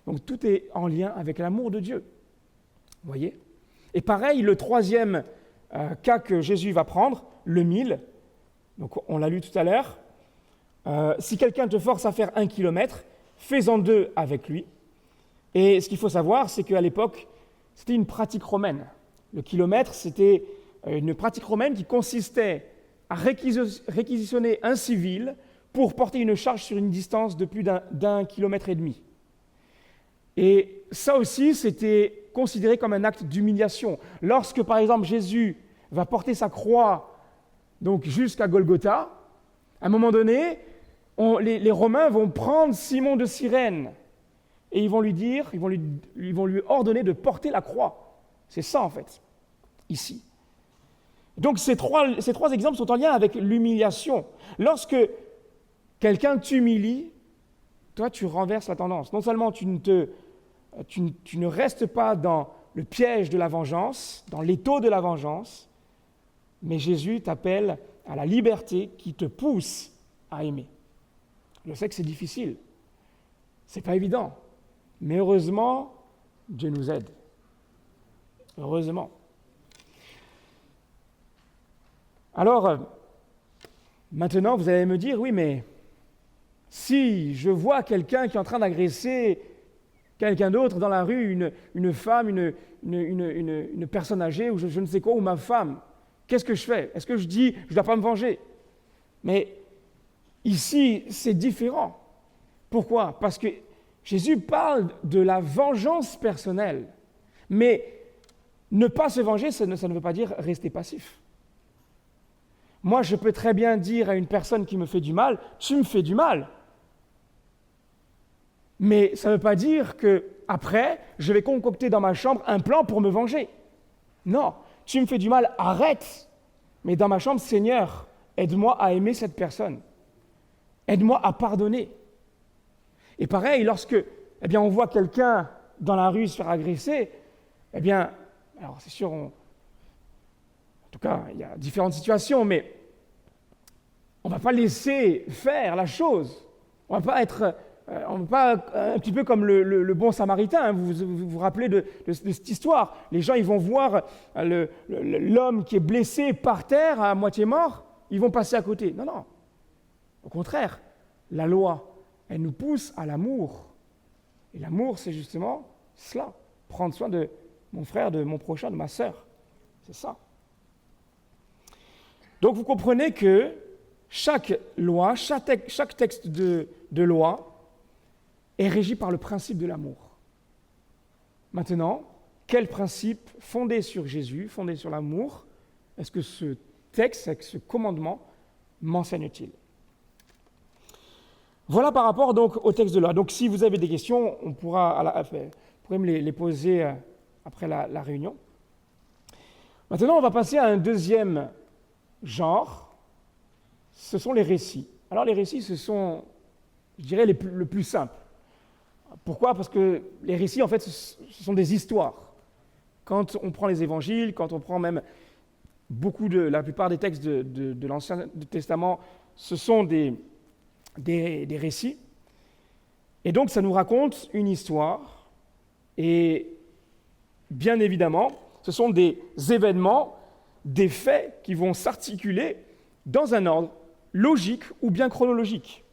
Speaker 1: Donc tout est en lien avec l'amour de Dieu. Vous voyez? Et pareil, le troisième cas que Jésus va prendre, le mille, donc on l'a lu tout à l'heure, si quelqu'un te force à faire 1 kilomètre, fais-en 2 avec lui. Et ce qu'il faut savoir, c'est qu'à l'époque, c'était une pratique romaine. Le kilomètre, c'était une pratique romaine qui consistait à réquisitionner un civil pour porter une charge sur une distance de plus d'1,5 kilomètre. Et ça aussi, c'était considéré comme un acte d'humiliation. Lorsque, par exemple, Jésus va porter sa croix donc jusqu'à Golgotha, à un moment donné, les Romains vont prendre Simon de Cyrène et ils vont lui ordonner de porter la croix. C'est ça, en fait, ici. Donc, ces trois exemples sont en lien avec l'humiliation. Lorsque quelqu'un t'humilie, toi, tu renverses la tendance. Non seulement tu ne restes pas dans le piège de la vengeance, dans l'étau de la vengeance, mais Jésus t'appelle à la liberté qui te pousse à aimer. Je sais que c'est difficile, c'est pas évident, mais heureusement, Dieu nous aide. Heureusement. Alors, maintenant, vous allez me dire, oui, mais si je vois quelqu'un qui est en train d'agresser quelqu'un d'autre dans la rue, une femme, une personne âgée, ou je ne sais quoi, ou ma femme, qu'est-ce que je fais? Est-ce que je dis, je ne dois pas me venger? Mais ici, c'est différent. Pourquoi? Parce que Jésus parle de la vengeance personnelle. Mais ne pas se venger, ça ne veut pas dire rester passif. Moi, je peux très bien dire à une personne qui me fait du mal, tu me fais du mal. Mais ça ne veut pas dire qu'après, je vais concocter dans ma chambre un plan pour me venger. Non, tu me fais du mal, arrête. Mais dans ma chambre, Seigneur, aide-moi à aimer cette personne. Aide-moi à pardonner. Et pareil, lorsque on voit quelqu'un dans la rue se faire agresser, alors c'est sûr, en tout cas, il y a différentes situations, mais on ne va pas laisser faire la chose. On ne va pas être un petit peu comme le bon samaritain. Hein. Vous rappelez de cette histoire. Les gens, ils vont voir l'homme qui est blessé par terre, à moitié mort, ils vont passer à côté. Non, non. Au contraire, la loi, elle nous pousse à l'amour. Et l'amour, c'est justement cela. Prendre soin de mon frère, de mon prochain, de ma sœur. C'est ça. Donc vous comprenez que chaque loi, chaque texte de loi est régi par le principe de l'amour. Maintenant, quel principe fondé sur Jésus, fondé sur l'amour, est-ce que ce texte, ce commandement m'enseigne-t-il? Voilà par rapport donc au texte de loi. Donc si vous avez des questions, vous pourrez me les poser après la réunion. Maintenant, on va passer à un deuxième genre, ce sont les récits. Alors les récits, ce sont, je dirais, le plus simple. Pourquoi? Parce que les récits, en fait, ce sont des histoires. Quand on prend les évangiles, quand on prend même la plupart des textes de l'Ancien Testament, ce sont des récits. Et donc, ça nous raconte une histoire. Et bien évidemment, ce sont des événements, des faits qui vont s'articuler dans un ordre logique ou bien chronologique.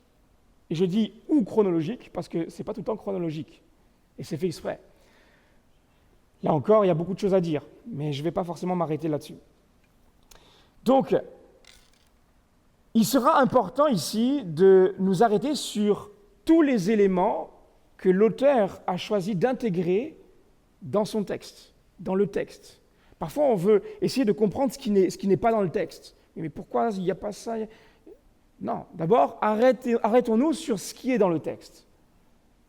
Speaker 1: Et je dis « ou chronologique » parce que ce n'est pas tout le temps chronologique. Et c'est fait exprès. Là encore, il y a beaucoup de choses à dire, mais je ne vais pas forcément m'arrêter là-dessus. Donc, il sera important ici de nous arrêter sur tous les éléments que l'auteur a choisi d'intégrer dans son texte, dans le texte. Parfois, on veut essayer de comprendre ce qui n'est pas dans le texte. Mais pourquoi il n'y a pas ça? Non, d'abord, arrêtons-nous sur ce qui est dans le texte.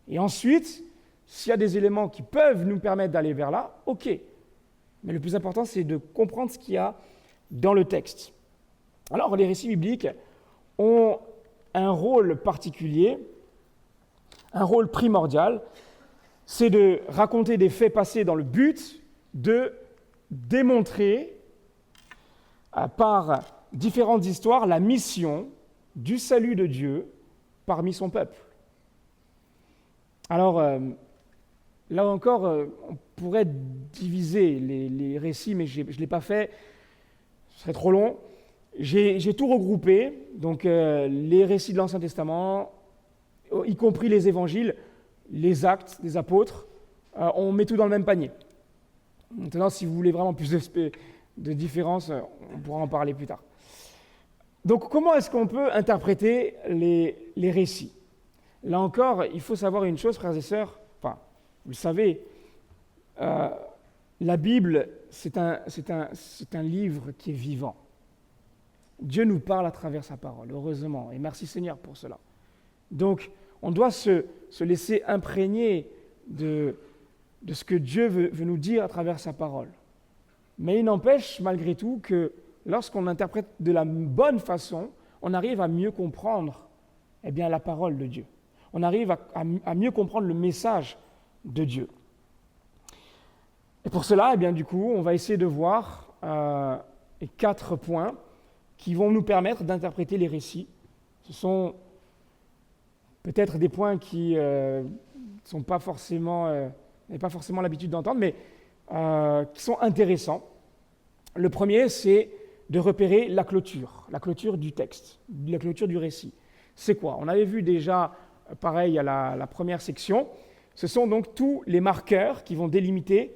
Speaker 1: Et ensuite, s'il y a des éléments qui peuvent nous permettre d'aller vers là, ok. Mais le plus important, c'est de comprendre ce qu'il y a dans le texte. Alors, les récits bibliques ont un rôle particulier, un rôle primordial, c'est de raconter des faits passés dans le but de démontrer par différentes histoires la mission du salut de Dieu parmi son peuple. Alors, là encore, on pourrait diviser les récits, mais je ne l'ai pas fait, ce serait trop long. J'ai tout regroupé, donc les récits de l'Ancien Testament, y compris les évangiles, les actes des apôtres, on met tout dans le même panier. Maintenant, si vous voulez vraiment plus de différences, on pourra en parler plus tard. Donc, comment est-ce qu'on peut interpréter les récits? Là encore, il faut savoir une chose, frères et sœurs, enfin, vous le savez, la Bible, c'est un livre qui est vivant. Dieu nous parle à travers sa parole, heureusement, et merci Seigneur pour cela. Donc, on doit se laisser imprégner de ce que Dieu veut nous dire à travers sa parole. Mais il n'empêche, malgré tout, que lorsqu'on interprète de la bonne façon, on arrive à mieux comprendre la parole de Dieu. On arrive à mieux comprendre le message de Dieu. Et pour cela, du coup, on va essayer de voir les 4 points qui vont nous permettre d'interpréter les récits. Ce sont peut-être des points qui n'avez pas forcément l'habitude d'entendre, mais qui sont intéressants. Le premier, c'est de repérer la clôture du texte, la clôture du récit. C'est quoi? On avait vu déjà, pareil à la première section, ce sont donc tous les marqueurs qui vont délimiter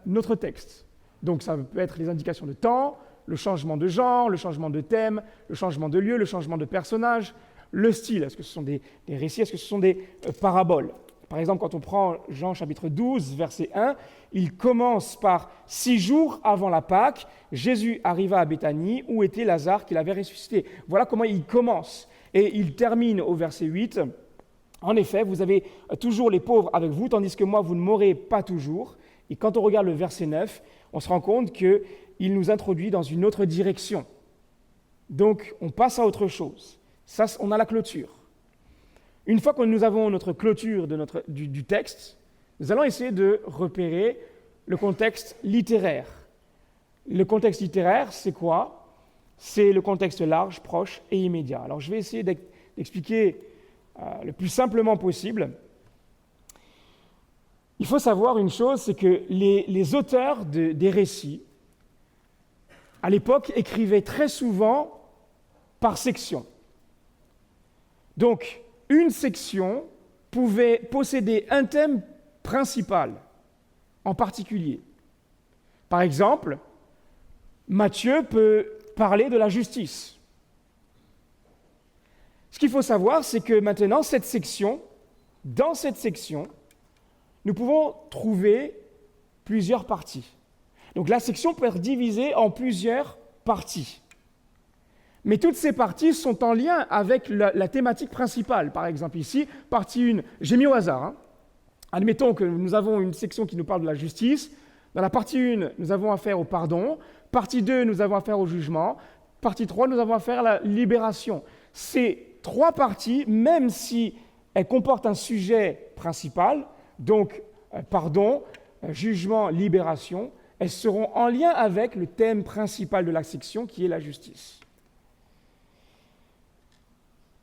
Speaker 1: notre texte. Donc ça peut être les indications de temps, le changement de genre, le changement de thème, le changement de lieu, le changement de personnage, le style. Est-ce que ce sont des récits? Est-ce que ce sont des paraboles? Par exemple, quand on prend Jean chapitre 12, verset 1, il commence par « 6 jours avant la Pâque, Jésus arriva à Béthanie, où était Lazare qu'il avait ressuscité. » Voilà comment il commence. Et il termine au verset 8. « En effet, vous avez toujours les pauvres avec vous, tandis que moi, vous ne m'aurez pas toujours. » Et quand on regarde le verset 9, on se rend compte qu'il nous introduit dans une autre direction. Donc, on passe à autre chose. Ça, on a la clôture. Une fois que nous avons notre clôture du texte, nous allons essayer de repérer le contexte littéraire. Le contexte littéraire, c'est quoi? C'est le contexte large, proche et immédiat. Alors, je vais essayer d'expliquer le plus simplement possible. Il faut savoir une chose, c'est que les auteurs des récits, à l'époque, écrivaient très souvent par section. Donc, une section pouvait posséder un thème principal, en particulier. Par exemple, Matthieu peut parler de la justice. Ce qu'il faut savoir, c'est que maintenant, dans cette section, nous pouvons trouver plusieurs parties. Donc la section peut être divisée en plusieurs parties. Mais toutes ces parties sont en lien avec la thématique principale. Par exemple ici, partie 1, j'ai mis au hasard. Admettons que nous avons une section qui nous parle de la justice. Dans la partie 1, nous avons affaire au pardon. Partie 2, nous avons affaire au jugement. Partie 3, nous avons affaire à la libération. Ces 3 parties, même si elles comportent un sujet principal, donc pardon, jugement, libération, elles seront en lien avec le thème principal de la section qui est la justice.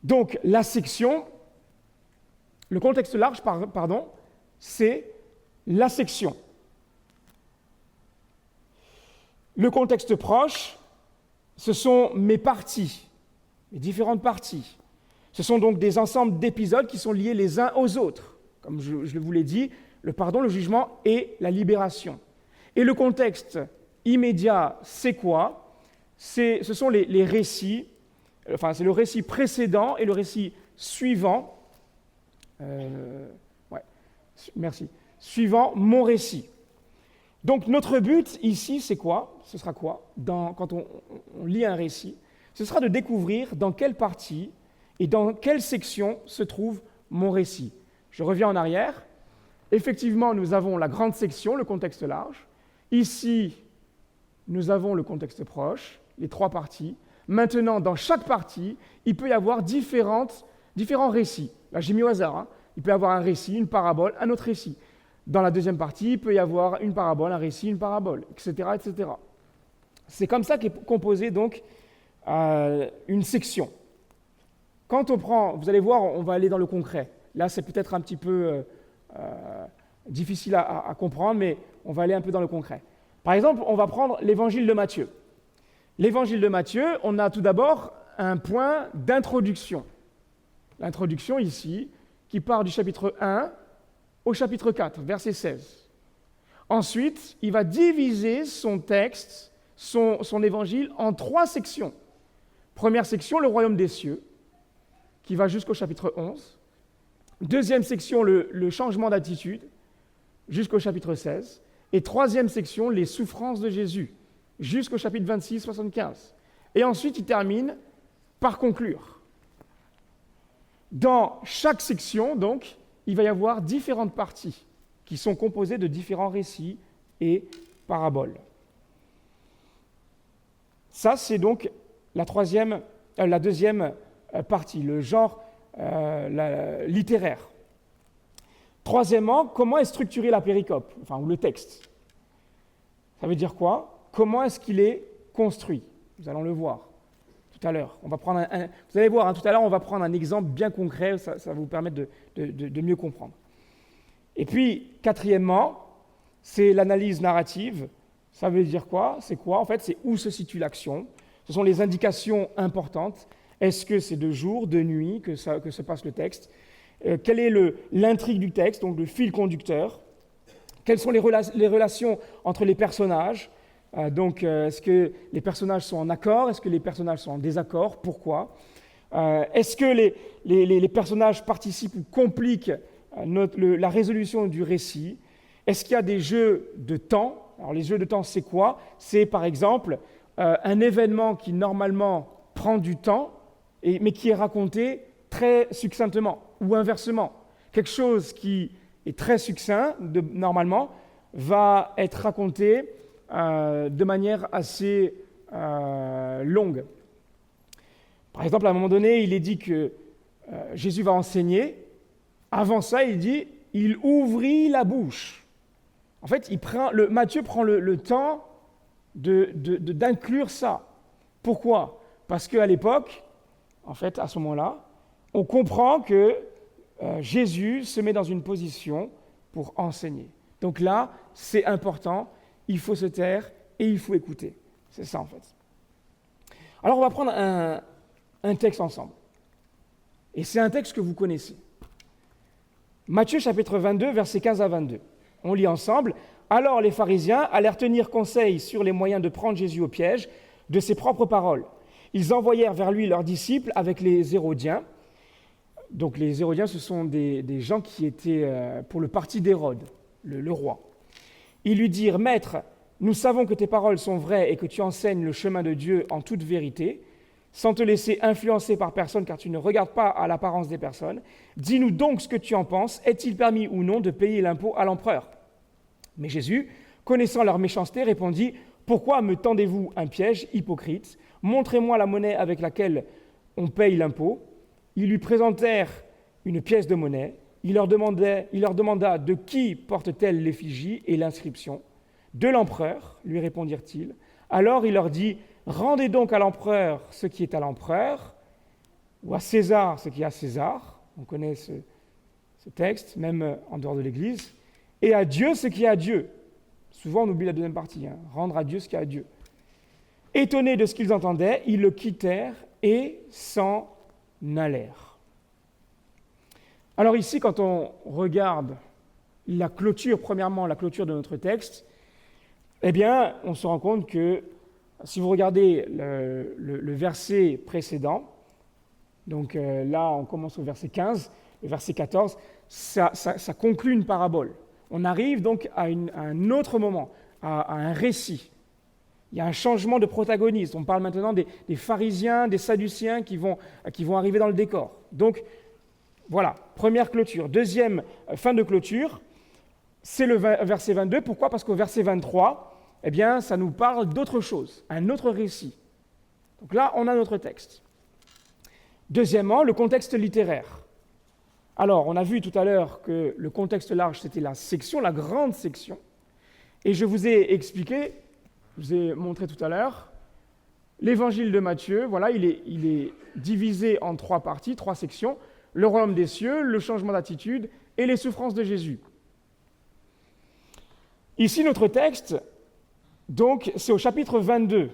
Speaker 1: Donc la section, le contexte large, c'est la section. Le contexte proche, ce sont mes parties, mes différentes parties. Ce sont donc des ensembles d'épisodes qui sont liés les uns aux autres. Comme je vous l'ai dit, le pardon, le jugement et la libération. Et le contexte immédiat, c'est quoi? Ce sont les récits, c'est le récit précédent et le récit suivant Merci. Suivant mon récit. Donc notre but ici, c'est quoi? Ce sera quoi? Quand on lit un récit, ce sera de découvrir dans quelle partie et dans quelle section se trouve mon récit. Je reviens en arrière. Effectivement, nous avons la grande section, le contexte large. Ici, nous avons le contexte proche, les trois parties. Maintenant, dans chaque partie, il peut y avoir différents récits. Là, j'ai mis au hasard. Hein. Il peut y avoir un récit, une parabole, un autre récit. Dans la deuxième partie, il peut y avoir une parabole, un récit, une parabole, etc., etc. C'est comme ça qu'est composée donc une section. Quand on prend, vous allez voir, on va aller dans le concret. Là, c'est peut-être un petit peu difficile à comprendre, mais on va aller un peu dans le concret. Par exemple, on va prendre l'évangile de Matthieu. L'évangile de Matthieu, on a tout d'abord un point d'introduction. L'introduction ici, qui part du chapitre 1 au chapitre 4, verset 16. Ensuite, il va diviser son texte, son évangile, en 3 sections. Première section, le royaume des cieux, qui va jusqu'au chapitre 11. Deuxième section, le changement d'attitude, jusqu'au chapitre 16. Et troisième section, les souffrances de Jésus, jusqu'au chapitre 26-75. Et ensuite, il termine par conclure. Dans chaque section, donc, il va y avoir différentes parties qui sont composées de différents récits et paraboles. Ça, c'est donc la deuxième partie, le genre littéraire. Troisièmement, comment est structurée la péricope, ou le texte? Ça veut dire quoi? Comment est-ce qu'il est construit? Nous allons le voir tout à l'heure. Vous allez voir, tout à l'heure, on va prendre un exemple bien concret, ça va vous permettre de mieux comprendre. Et puis, quatrièmement, c'est l'analyse narrative. Ça veut dire quoi? C'est quoi? En fait, c'est où se situe l'action. Ce sont les indications importantes. Est-ce que c'est de jour, de nuit que se passe le texte? Quelle est l'intrigue du texte, donc le fil conducteur? Quelles sont les relations entre les personnages? Est-ce que les personnages sont en accord? Est-ce que les personnages sont en désaccord? Pourquoi? Est-ce que les personnages participent ou compliquent la résolution du récit? Est-ce qu'il y a des jeux de temps? Alors les jeux de temps, c'est quoi? C'est par exemple un événement qui normalement prend du temps, mais qui est raconté très succinctement, ou inversement. Quelque chose qui est très succinct, normalement, va être raconté de manière assez longue. Par exemple, à un moment donné, il est dit que Jésus va enseigner. Avant ça, il dit « il ouvrit la bouche ». En fait, Matthieu prend le temps d'inclure ça. Pourquoi? Parce qu'à l'époque, en fait, à ce moment-là, on comprend que Jésus se met dans une position pour enseigner. Donc là, c'est important, il faut se taire et il faut écouter. C'est ça, en fait. Alors, on va prendre un texte ensemble. Et c'est un texte que vous connaissez. Matthieu, chapitre 22, versets 15 à 22. On lit ensemble. « Alors les pharisiens allèrent tenir conseil sur les moyens de prendre Jésus au piège de ses propres paroles. Ils envoyèrent vers lui leurs disciples avec les Hérodiens. » Donc les Hérodiens, ce sont des gens qui étaient pour le parti d'Hérode, le roi. Ils lui dirent « Maître, nous savons que tes paroles sont vraies et que tu enseignes le chemin de Dieu en toute vérité, sans te laisser influencer par personne, car tu ne regardes pas à l'apparence des personnes. Dis-nous donc ce que tu en penses. Est-il permis ou non de payer l'impôt à l'empereur ?» Mais Jésus, connaissant leur méchanceté, répondit « Pourquoi me tendez-vous un piège, hypocrite? Montrez-moi la monnaie avec laquelle on paye l'impôt. » Ils lui présentèrent une pièce de monnaie. Il leur demanda « De qui porte-t-elle l'effigie et l'inscription ?»« De l'empereur, lui répondirent-ils. Alors il leur dit « Rendez donc à l'empereur ce qui est à l'empereur, ou à César ce qui est à César. » On connaît ce texte, même en dehors de l'Église. « Et à Dieu ce qui est à Dieu. » Souvent on oublie la deuxième partie, rendre à Dieu ce qui est à Dieu. Étonnés de ce qu'ils entendaient, ils le quittèrent et s'en allèrent. Alors ici, quand on regarde la clôture, premièrement la clôture de notre texte, eh bien, on se rend compte que si vous regardez le verset précédent, donc là on commence au verset 15, le verset 14, ça conclut une parabole. On arrive donc à un autre moment, à un récit. Il y a un changement de protagoniste. On parle maintenant des pharisiens, des sadduciens qui vont arriver dans le décor. Donc, voilà, première clôture. Deuxième fin de clôture, c'est le verset 22. Pourquoi ? Parce qu'au verset 23, eh bien, ça nous parle d'autre chose, un autre récit. Donc là, on a notre texte. Deuxièmement, le contexte littéraire. Alors, on a vu tout à l'heure que le contexte large, c'était la section, la grande section. Et je vous ai expliqué, je vous ai montré tout à l'heure, l'évangile de Matthieu, voilà, il est divisé en 3 parties, 3 sections. Le royaume des cieux, le changement d'attitude et les souffrances de Jésus. Ici, notre texte, donc, c'est au chapitre 22,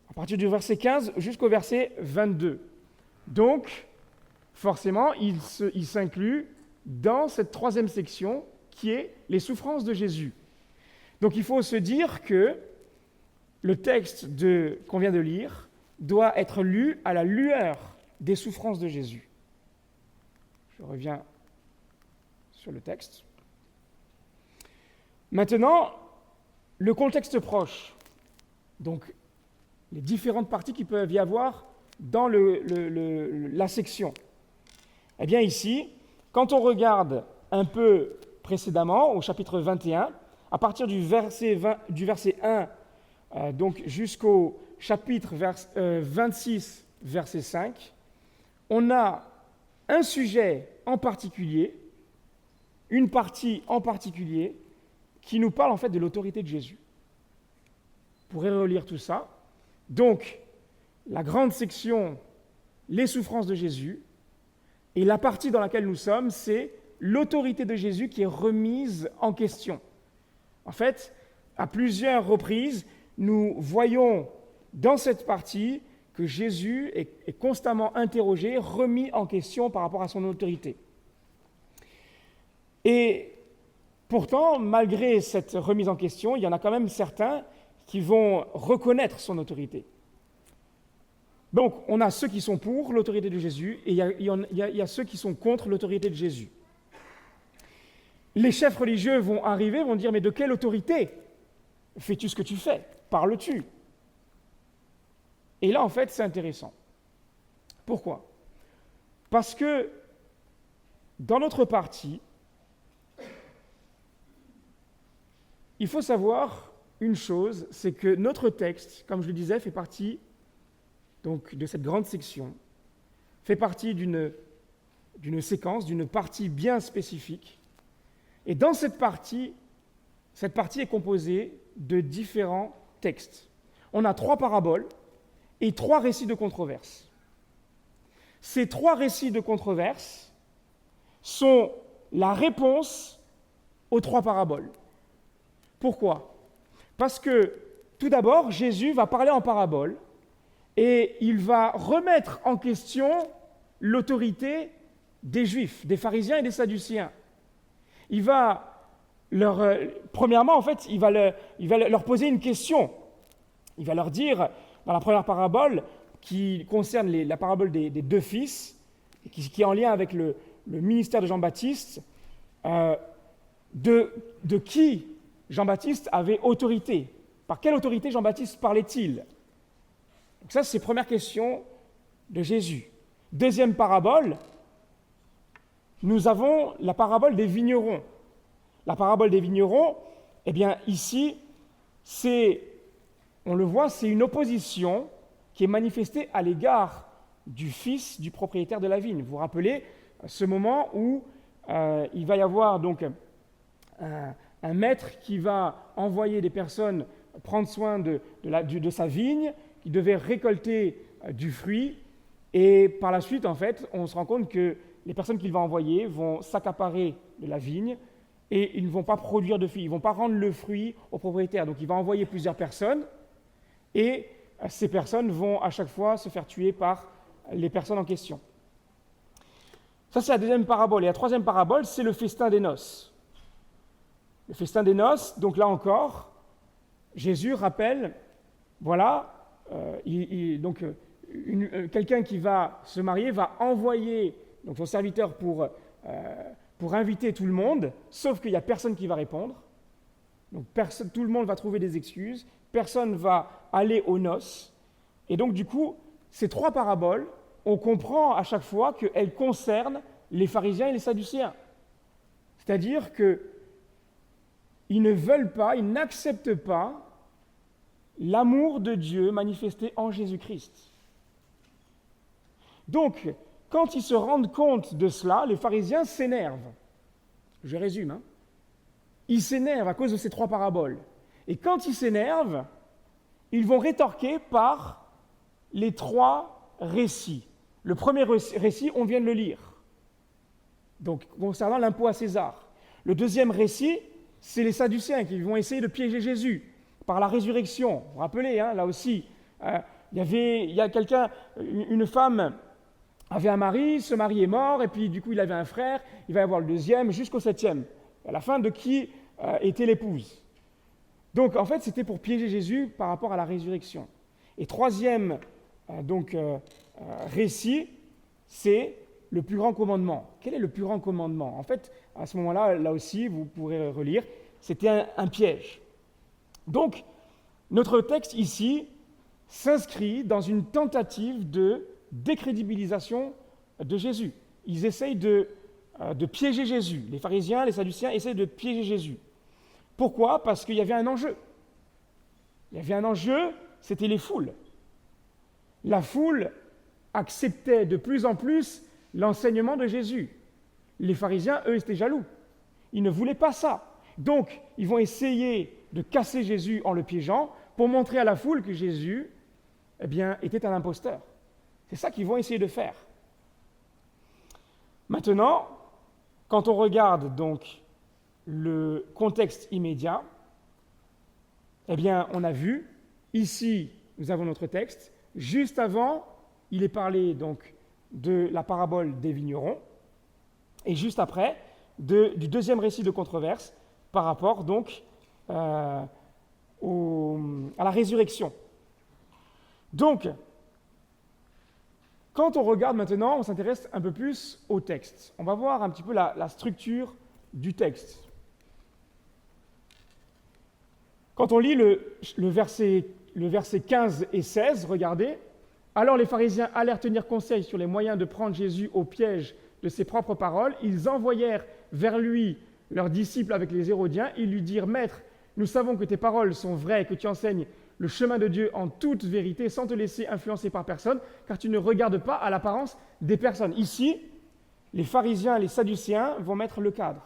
Speaker 1: à partir du verset 15 jusqu'au verset 22. Donc, forcément, il s'inclut dans cette 3e section qui est les souffrances de Jésus. Donc, il faut se dire que le texte qu'on vient de lire doit être lu à la lueur des souffrances de Jésus. Je reviens sur le texte. Maintenant, le contexte proche, donc les différentes parties qu'il peut y avoir dans la section. Eh bien ici, quand on regarde un peu précédemment, au chapitre 21, à partir du verset 1 donc jusqu'au chapitre 26, verset 5, on a un sujet en particulier, une partie en particulier, qui nous parle en fait de l'autorité de Jésus. Vous pourrez relire tout ça. Donc, la grande section, les souffrances de Jésus, et la partie dans laquelle nous sommes, c'est l'autorité de Jésus qui est remise en question. En fait, à plusieurs reprises, nous voyons dans cette partie que Jésus est constamment interrogé, remis en question par rapport à son autorité. Et pourtant, malgré cette remise en question, il y en a quand même certains qui vont reconnaître son autorité. Donc, on a ceux qui sont pour l'autorité de Jésus et il y a ceux qui sont contre l'autorité de Jésus. Les chefs religieux vont arriver, vont dire « Mais de quelle autorité fais-tu ce que tu fais ? Parles-tu » Et là, en fait, c'est intéressant. Pourquoi ? Parce que dans notre partie, il faut savoir une chose, c'est que notre texte, comme je le disais, fait partie donc, de cette grande section, fait partie d'une séquence, d'une partie bien spécifique. Et dans cette partie est composée de différents textes. On a 3 paraboles et 3 récits de controverse. Ces 3 récits de controverse sont la réponse aux 3 paraboles. Pourquoi ? Parce que, tout d'abord, Jésus va parler en parabole et il va remettre en question l'autorité des Juifs, des pharisiens et des sadduciens. Il va premièrement, en fait, il va leur poser une question. Il va leur dire, dans la première parabole, qui concerne la parabole des 2 fils, qui est en lien avec le ministère de Jean-Baptiste, de qui Jean-Baptiste avait autorité. Par quelle autorité Jean-Baptiste parlait-il ? Donc ça, c'est la première question de Jésus. Deuxième parabole, nous avons la parabole des vignerons. La parabole des vignerons, eh bien ici, on le voit, c'est une opposition qui est manifestée à l'égard du fils du propriétaire de la vigne. Vous vous rappelez ce moment où il va y avoir donc un maître qui va envoyer des personnes prendre soin de sa vigne, qui devait récolter du fruit, et par la suite, en fait, on se rend compte que les personnes qu'il va envoyer vont s'accaparer de la vigne et ils ne vont pas produire de fruits, ils ne vont pas rendre le fruit au propriétaire. Donc il va envoyer plusieurs personnes et ces personnes vont à chaque fois se faire tuer par les personnes en question. Ça, c'est la deuxième parabole. Et la troisième parabole, c'est le festin des noces. Le festin des noces, donc là encore, Jésus rappelle, voilà, quelqu'un qui va se marier va envoyer donc, son serviteur pour pour inviter tout le monde, sauf qu'il n'y a personne qui va répondre. Donc tout le monde va trouver des excuses, personne ne va aller aux noces. Et donc du coup, ces 3 paraboles, on comprend à chaque fois qu'elles concernent les pharisiens et les sadducéens. C'est-à-dire qu'ils ne veulent pas, ils n'acceptent pas l'amour de Dieu manifesté en Jésus-Christ. Donc, quand ils se rendent compte de cela, les pharisiens s'énervent. Je résume, Ils s'énervent à cause de ces 3 paraboles. Et quand ils s'énervent, ils vont rétorquer par les 3 récits. Le premier récit, on vient de le lire. Donc, concernant l'impôt à César. Le deuxième récit, c'est les Sadducéens qui vont essayer de piéger Jésus par la résurrection. Vous vous rappelez, là aussi, une femme avait un mari, ce mari est mort, et puis du coup il avait un frère, il va y avoir le deuxième, jusqu'au 7e, à la fin de qui était l'épouse. Donc en fait, c'était pour piéger Jésus par rapport à la résurrection. Et troisième récit, c'est le plus grand commandement. Quel est le plus grand commandement? En fait, à ce moment-là, là aussi, vous pourrez relire, c'était un piège. Donc, notre texte ici s'inscrit dans une tentative de décrédibilisation de Jésus. Ils essayent de piéger Jésus. Les pharisiens, les sadducéens essayent de piéger Jésus. Pourquoi? Parce qu'il y avait un enjeu. Il y avait un enjeu, c'était les foules. La foule acceptait de plus en plus l'enseignement de Jésus. Les pharisiens, eux, étaient jaloux. Ils ne voulaient pas ça. Donc, ils vont essayer de casser Jésus en le piégeant pour montrer à la foule que Jésus, était un imposteur. C'est ça qu'ils vont essayer de faire. Maintenant, quand on regarde donc le contexte immédiat, on a vu, ici, nous avons notre texte, juste avant, il est parlé donc de la parabole des vignerons, et juste après, du deuxième récit de controverse par rapport donc à la résurrection. Donc, quand on regarde maintenant, on s'intéresse un peu plus au texte. On va voir un petit peu la structure du texte. Quand on lit le verset 15 et 16, regardez. Alors les pharisiens allèrent tenir conseil sur les moyens de prendre Jésus au piège de ses propres paroles. Ils envoyèrent vers lui leurs disciples avec les Hérodiens. Ils lui dirent « Maître, nous savons que tes paroles sont vraies et que tu enseignes le chemin de Dieu en toute vérité, sans te laisser influencer par personne, car tu ne regardes pas à l'apparence des personnes. » Ici, les pharisiens et les sadducéens vont mettre le cadre.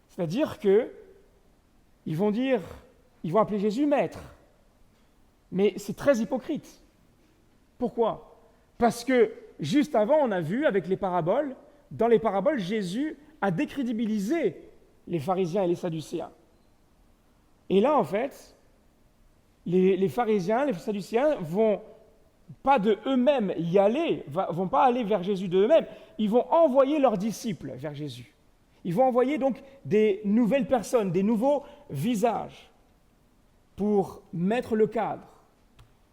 Speaker 1: C'est-à-dire qu'ils vont appeler Jésus maître. Mais c'est très hypocrite. Pourquoi? Parce que juste avant, on a vu avec les paraboles, dans les paraboles, Jésus a décrédibilisé les pharisiens et les sadducéens. Et là, en fait, les pharisiens, les sadducéens vont pas de eux-mêmes y aller, vont pas aller vers Jésus de eux-mêmes, ils vont envoyer leurs disciples vers Jésus. Ils vont envoyer donc des nouvelles personnes, des nouveaux visages pour mettre le cadre.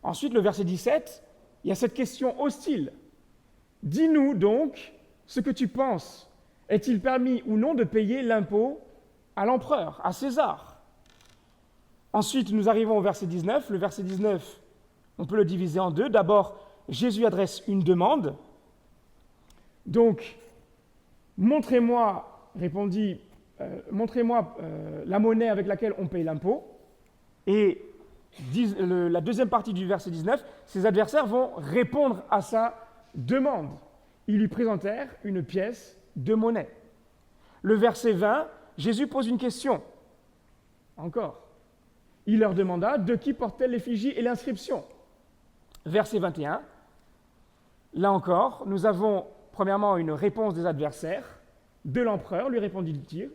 Speaker 1: Ensuite, le verset 17, il y a cette question hostile. « Dis-nous donc ce que tu penses. Est-il permis ou non de payer l'impôt à l'empereur, à César ?» Ensuite, nous arrivons au verset 19. Le verset 19, on peut le diviser en deux. D'abord, Jésus adresse une demande. Donc, montrez-moi la monnaie avec laquelle on paye l'impôt. Et la deuxième partie du verset 19, ses adversaires vont répondre à sa demande. Ils lui présentèrent une pièce de monnaie. Le verset 20, Jésus pose une question. Encore. Il leur demanda de qui portait l'effigie et l'inscription. Verset 21, là encore, nous avons premièrement une réponse des adversaires, de l'empereur, lui répondit-il.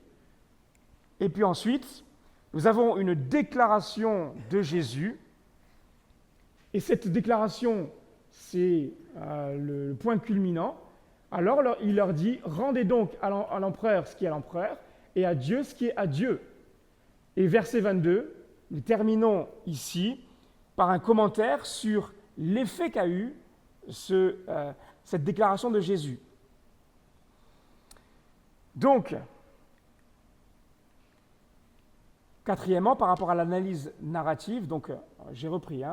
Speaker 1: Et puis ensuite, nous avons une déclaration de Jésus. Et cette déclaration, c'est le point culminant. Alors il leur dit, rendez donc à l'empereur ce qui est à l'empereur et à Dieu ce qui est à Dieu. Et verset 22, nous terminons ici par un commentaire sur l'effet qu'a eu cette déclaration de Jésus. Donc, quatrièmement, par rapport à l'analyse narrative, donc j'ai repris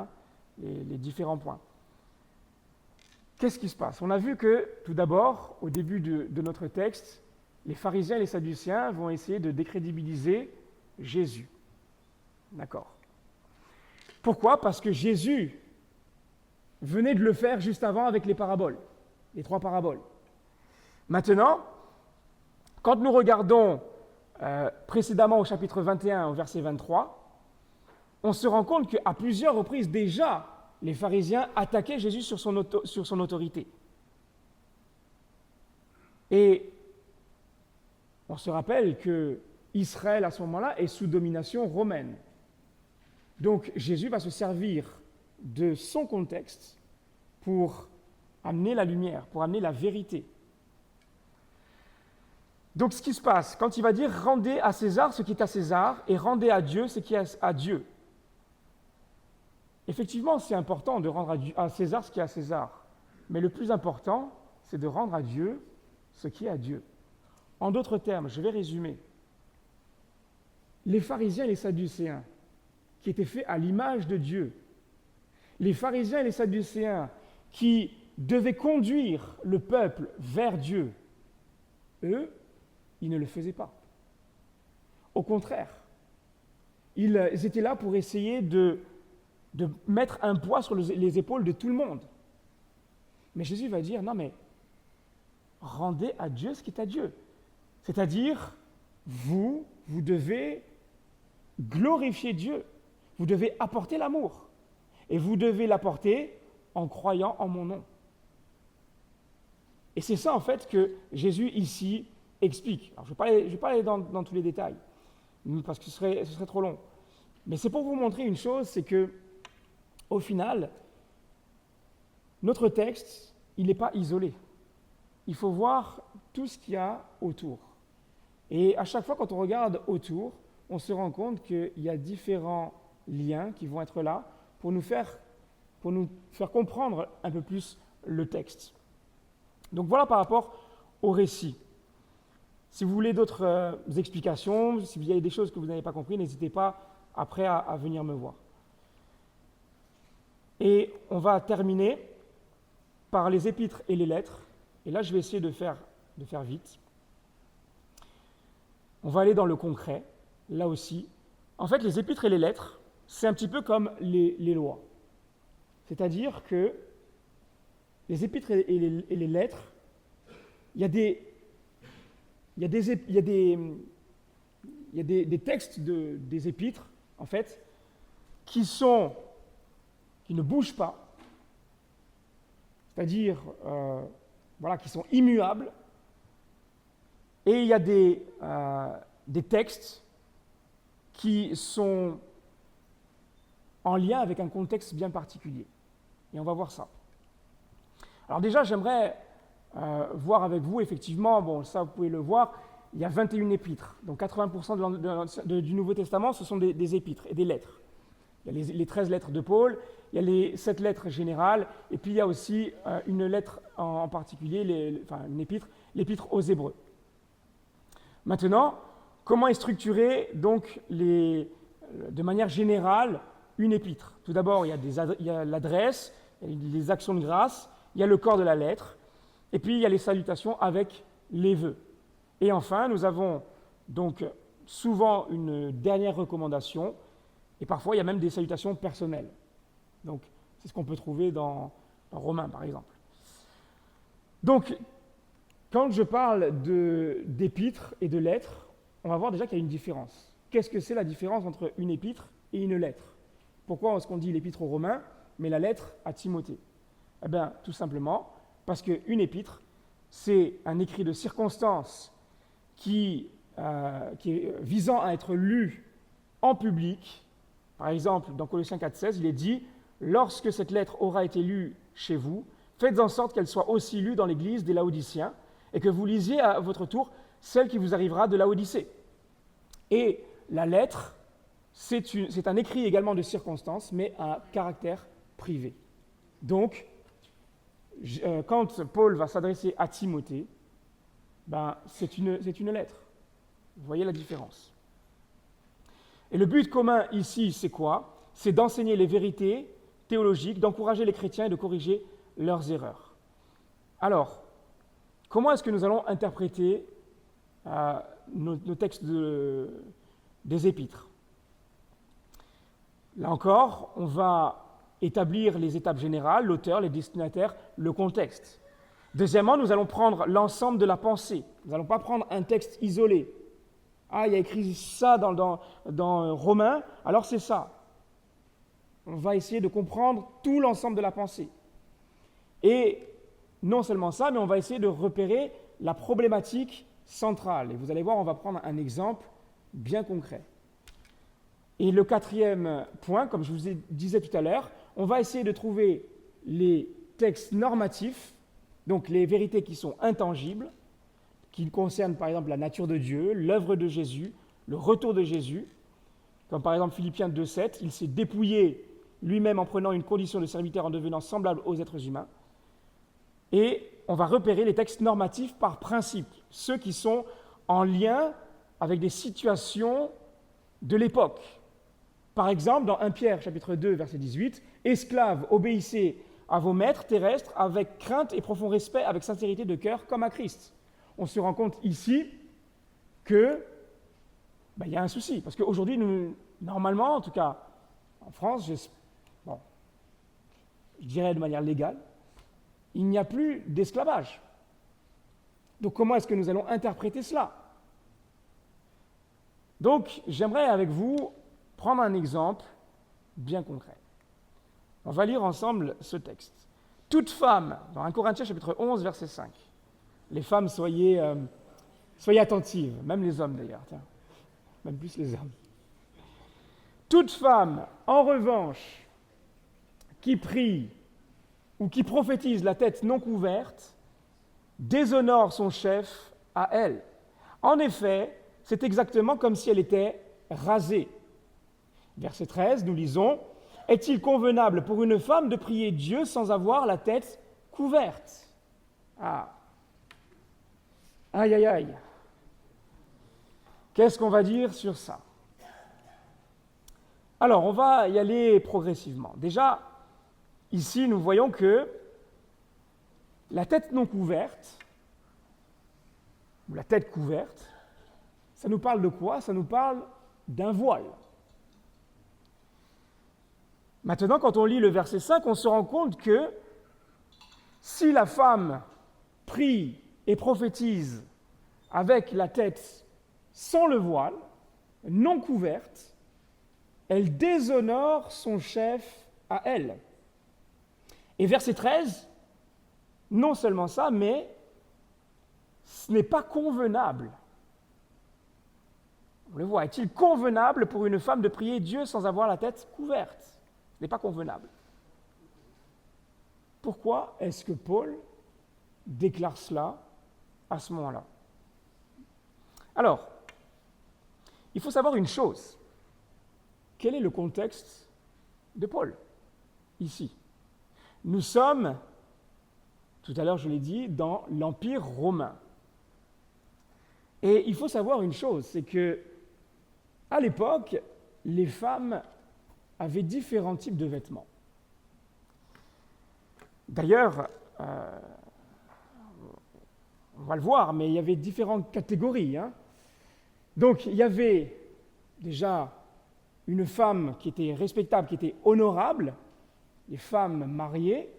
Speaker 1: les différents points. Qu'est-ce qui se passe? On a vu que, tout d'abord, au début de notre texte, les pharisiens et les sadducéens vont essayer de décrédibiliser Jésus. D'accord. Pourquoi? Parce que Jésus venait de le faire juste avant avec les paraboles, les 3 paraboles. Maintenant, quand nous regardons précédemment au chapitre 21, au verset 23, on se rend compte qu'à plusieurs reprises déjà, les pharisiens attaquaient Jésus sur son autorité. Et on se rappelle que Israël, à ce moment-là, est sous domination romaine. Donc Jésus va se servir de son contexte pour amener la lumière, pour amener la vérité. Donc ce qui se passe, quand il va dire « rendez à César ce qui est à César et rendez à Dieu ce qui est à Dieu », effectivement, c'est important de rendre à César ce qui est à César, mais le plus important, c'est de rendre à Dieu ce qui est à Dieu. En d'autres termes, je vais résumer. Les pharisiens et les sadducéens, qui étaient faits à l'image de Dieu, les pharisiens et les sadducéens qui devaient conduire le peuple vers Dieu, eux, ils ne le faisaient pas. Au contraire, ils étaient là pour essayer de mettre un poids sur les épaules de tout le monde. Mais Jésus va dire, non mais, rendez à Dieu ce qui est à Dieu. C'est-à-dire, vous devez glorifier Dieu. Vous devez apporter l'amour. Et vous devez l'apporter en croyant en mon nom. Et c'est ça en fait que Jésus ici explique. Alors, je ne vais pas aller dans tous les détails, parce que ce serait trop long. Mais c'est pour vous montrer une chose, c'est que au final, notre texte, il n'est pas isolé. Il faut voir tout ce qu'il y a autour. Et à chaque fois, quand on regarde autour, on se rend compte qu'il y a différents liens qui vont être là pour nous faire comprendre un peu plus le texte. Donc voilà par rapport au récit. Si vous voulez d'autres explications, si vous avez des choses que vous n'avez pas compris, n'hésitez pas après à venir me voir. Et on va terminer par les épîtres et les lettres. Et là, je vais essayer de faire vite. On va aller dans le concret, là aussi. En fait, les épîtres et les lettres, c'est un petit peu comme les lois. C'est-à-dire que les épîtres et les lettres, il y a des textes des épîtres, en fait, qui ne bougent pas, c'est-à-dire qui sont immuables, et il y a des textes qui sont en lien avec un contexte bien particulier. Et on va voir ça. Alors déjà, j'aimerais voir avec vous, effectivement, bon, ça vous pouvez le voir, il y a 21 épîtres. Donc 80% du Nouveau Testament, ce sont des épîtres et des lettres. Il y a les 13 lettres de Paul, il y a les 7 lettres générales, et puis il y a aussi une lettre en particulier, une épître, l'épître aux Hébreux. Maintenant, comment est structurée donc de manière générale une épître? Tout d'abord, il y a l'adresse, il y a les actions de grâce, il y a le corps de la lettre, et puis il y a les salutations avec les vœux. Et enfin, nous avons donc souvent une dernière recommandation, et parfois il y a même des salutations personnelles. Donc, c'est ce qu'on peut trouver dans Romains, par exemple. Donc, quand je parle d'épîtres et de lettres, on va voir déjà qu'il y a une différence. Qu'est-ce que c'est la différence entre une épître et une lettre? Pourquoi est-ce qu'on dit l'épître aux Romains, mais la lettre à Timothée? Eh bien, tout simplement parce qu'une épître, c'est un écrit de circonstance qui est visant à être lu en public. Par exemple, dans Colossiens 4,16, il est dit « Lorsque cette lettre aura été lue chez vous, faites en sorte qu'elle soit aussi lue dans l'église des Laodiciens et que vous lisiez à votre tour celle qui vous arrivera de Laodicée. » Et la lettre, c'est un écrit également de circonstance, mais à caractère privé. Donc, quand Paul va s'adresser à Timothée, c'est une lettre. Vous voyez la différence. Et le but commun ici, c'est quoi? C'est d'enseigner les vérités théologiques, d'encourager les chrétiens et de corriger leurs erreurs. Alors, comment est-ce que nous allons interpréter nos textes des épîtres? Là encore, on va établir les étapes générales, l'auteur, les destinataires, le contexte. Deuxièmement, nous allons prendre l'ensemble de la pensée. Nous n'allons pas prendre un texte isolé. Ah, il y a écrit ça dans Romains, alors c'est ça. On va essayer de comprendre tout l'ensemble de la pensée. Et non seulement ça, mais on va essayer de repérer la problématique centrale. Et vous allez voir, on va prendre un exemple bien concret. Et le quatrième point, comme je vous disais tout à l'heure, on va essayer de trouver les textes normatifs, donc les vérités qui sont intangibles, qui concernent par exemple la nature de Dieu, l'œuvre de Jésus, le retour de Jésus, comme par exemple Philippiens 2,7, il s'est dépouillé lui-même en prenant une condition de serviteur en devenant semblable aux êtres humains. Et on va repérer les textes normatifs par principe, ceux qui sont en lien avec des situations de l'époque. Par exemple, dans 1 Pierre, chapitre 2, verset 18, « Esclaves, obéissez à vos maîtres terrestres avec crainte et profond respect, avec sincérité de cœur, comme à Christ. » On se rend compte ici que y a un souci. Parce qu'aujourd'hui, normalement, en tout cas, en France, je dirais de manière légale, il n'y a plus d'esclavage. Donc comment est-ce que nous allons interpréter cela? Donc j'aimerais avec vous prendre un exemple bien concret. On va lire ensemble ce texte. Toute femme, dans 1 Corinthiens chapitre 11, verset 5. Les femmes, soyez attentives, même les hommes d'ailleurs, tiens, même plus les hommes. Toute femme, en revanche, qui prie ou qui prophétise la tête non couverte, déshonore son chef à elle. En effet, c'est exactement comme si elle était rasée. Verset 13, nous lisons « Est-il convenable pour une femme de prier Dieu sans avoir la tête couverte ?» Ah. Aïe, aïe, aïe. Qu'est-ce qu'on va dire sur ça? Alors, on va y aller progressivement. Déjà, ici, nous voyons que la tête non couverte, ou la tête couverte, ça nous parle de quoi? Ça nous parle d'un voile. Maintenant, quand on lit le verset 5, on se rend compte que si la femme prie et prophétise avec la tête sans le voile, non couverte, elle déshonore son chef à elle. Et verset 13, non seulement ça, mais ce n'est pas convenable. On le voit, est-il convenable pour une femme de prier Dieu sans avoir la tête couverte? Ce n'est pas convenable. Pourquoi est-ce que Paul déclare cela à ce moment-là? Alors, il faut savoir une chose. Quel est le contexte de Paul, ici? Nous sommes, tout à l'heure je l'ai dit, dans l'Empire romain. Et il faut savoir une chose, c'est que à l'époque, les femmes avaient différents types de vêtements. D'ailleurs, on va le voir, mais il y avait différentes catégories. Donc, il y avait déjà une femme qui était respectable, qui était honorable, les femmes mariées,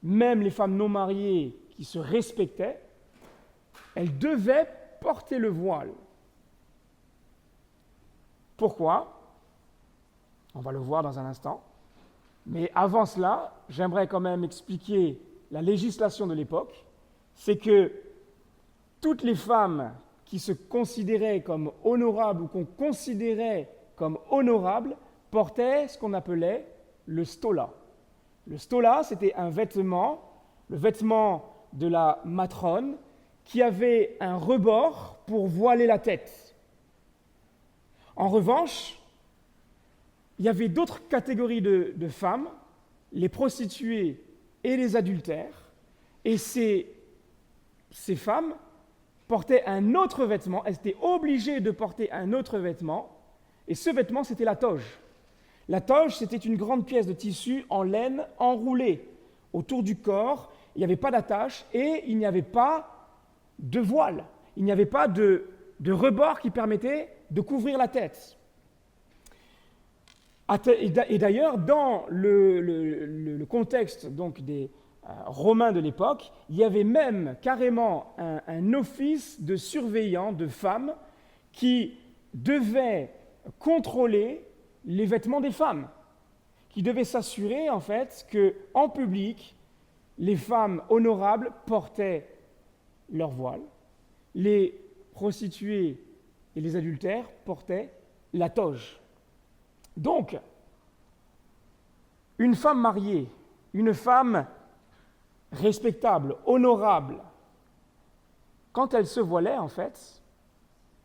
Speaker 1: même les femmes non mariées qui se respectaient, elles devaient porter le voile. Pourquoi? On va le voir dans un instant. Mais avant cela, j'aimerais quand même expliquer la législation de l'époque. C'est que toutes les femmes qui se considéraient comme honorables ou qu'on considérait comme honorables portaient ce qu'on appelait le stola. Le stola, c'était un vêtement, le vêtement de la matrone, qui avait un rebord pour voiler la tête. En revanche, il y avait d'autres catégories de femmes, les prostituées et les adultères, et ces femmes portait un autre vêtement, elle était obligée de porter un autre vêtement, et ce vêtement, c'était la toge. La toge, c'était une grande pièce de tissu en laine enroulée autour du corps, il n'y avait pas d'attache, et il n'y avait pas de voile, il n'y avait pas de rebord qui permettait de couvrir la tête. Et d'ailleurs, dans le contexte donc, des Romains de l'époque, il y avait même carrément un office de surveillant de femmes qui devait contrôler les vêtements des femmes, qui devait s'assurer en fait qu'en public, les femmes honorables portaient leur voile, les prostituées et les adultères portaient la toge. Donc, une femme mariée, une femme respectable, honorable, quand elle se voilait, en fait,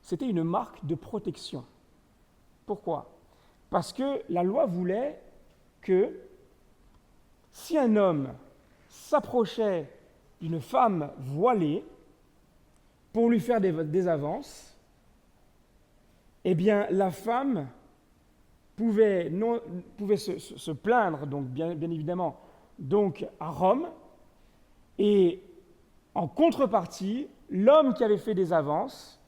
Speaker 1: c'était une marque de protection. Pourquoi ? Parce que la loi voulait que si un homme s'approchait d'une femme voilée pour lui faire des avances, eh bien, la femme pouvait se plaindre, donc bien évidemment, donc à Rome, et en contrepartie, l'homme qui avait fait des avances,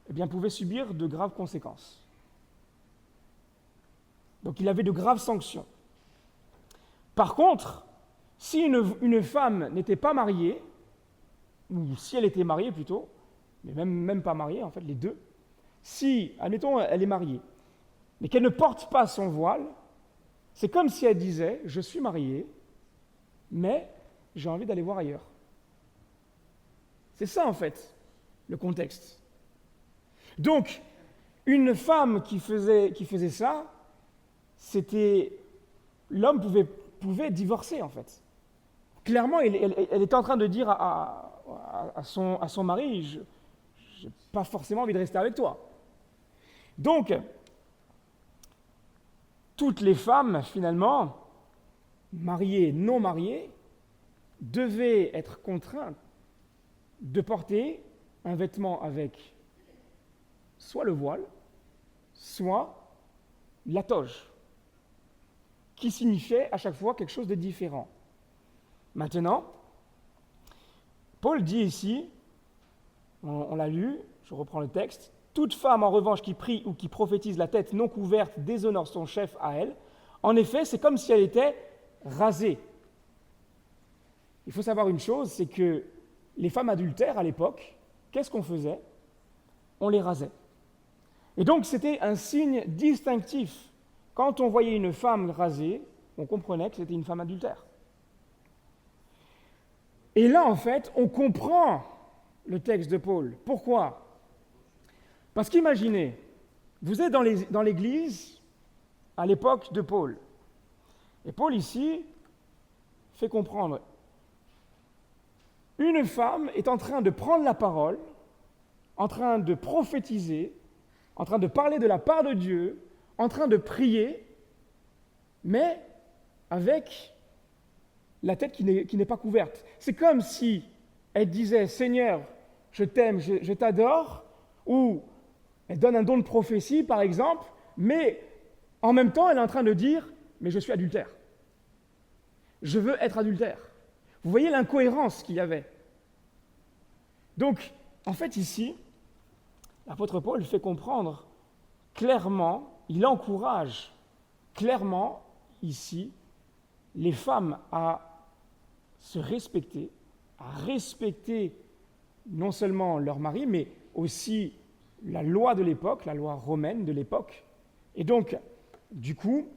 Speaker 1: eh bien, pouvait subir de graves conséquences. Donc il avait de graves sanctions. Par contre, si une femme n'était pas mariée, ou si elle était mariée plutôt, mais même pas mariée, en fait, les deux, si, admettons, elle est mariée, mais qu'elle ne porte pas son voile, c'est comme si elle disait « je suis mariée, mais j'ai envie d'aller voir ailleurs ». C'est ça, en fait, le contexte. Donc, une femme qui faisait ça, l'homme pouvait divorcer, en fait. Clairement, elle était en train de dire à son mari, je n'ai pas forcément envie de rester avec toi. Donc, toutes les femmes, finalement, mariées, non mariées, devaient être contraintes de porter un vêtement avec soit le voile, soit la toge, qui signifiait à chaque fois quelque chose de différent. Maintenant, Paul dit ici, on l'a lu, je reprends le texte, « Toute femme, en revanche, qui prie ou qui prophétise la tête non couverte déshonore son chef à elle. En effet, c'est comme si elle était rasée. » Il faut savoir une chose, c'est que les femmes adultères à l'époque, qu'est-ce qu'on faisait ? On les rasait. Et donc, c'était un signe distinctif. Quand on voyait une femme rasée, on comprenait que c'était une femme adultère. Et là, en fait, on comprend le texte de Paul. Pourquoi ? Parce qu'imaginez, vous êtes dans l'église à l'époque de Paul. Et Paul, ici, fait comprendre. Une femme est en train de prendre la parole, en train de prophétiser, en train de parler de la part de Dieu, en train de prier, mais avec la tête qui n'est pas couverte. C'est comme si elle disait « Seigneur, je t'aime, je t'adore », ou elle donne un don de prophétie, par exemple, mais en même temps, elle est en train de dire « Mais je suis adultère. Je veux être adultère. » Vous voyez l'incohérence qu'il y avait. Donc, en fait, ici, l'apôtre Paul fait comprendre clairement, il encourage clairement, ici, les femmes à se respecter, à respecter non seulement leur mari, mais aussi la loi de l'époque, la loi romaine de l'époque. Et donc, du coup,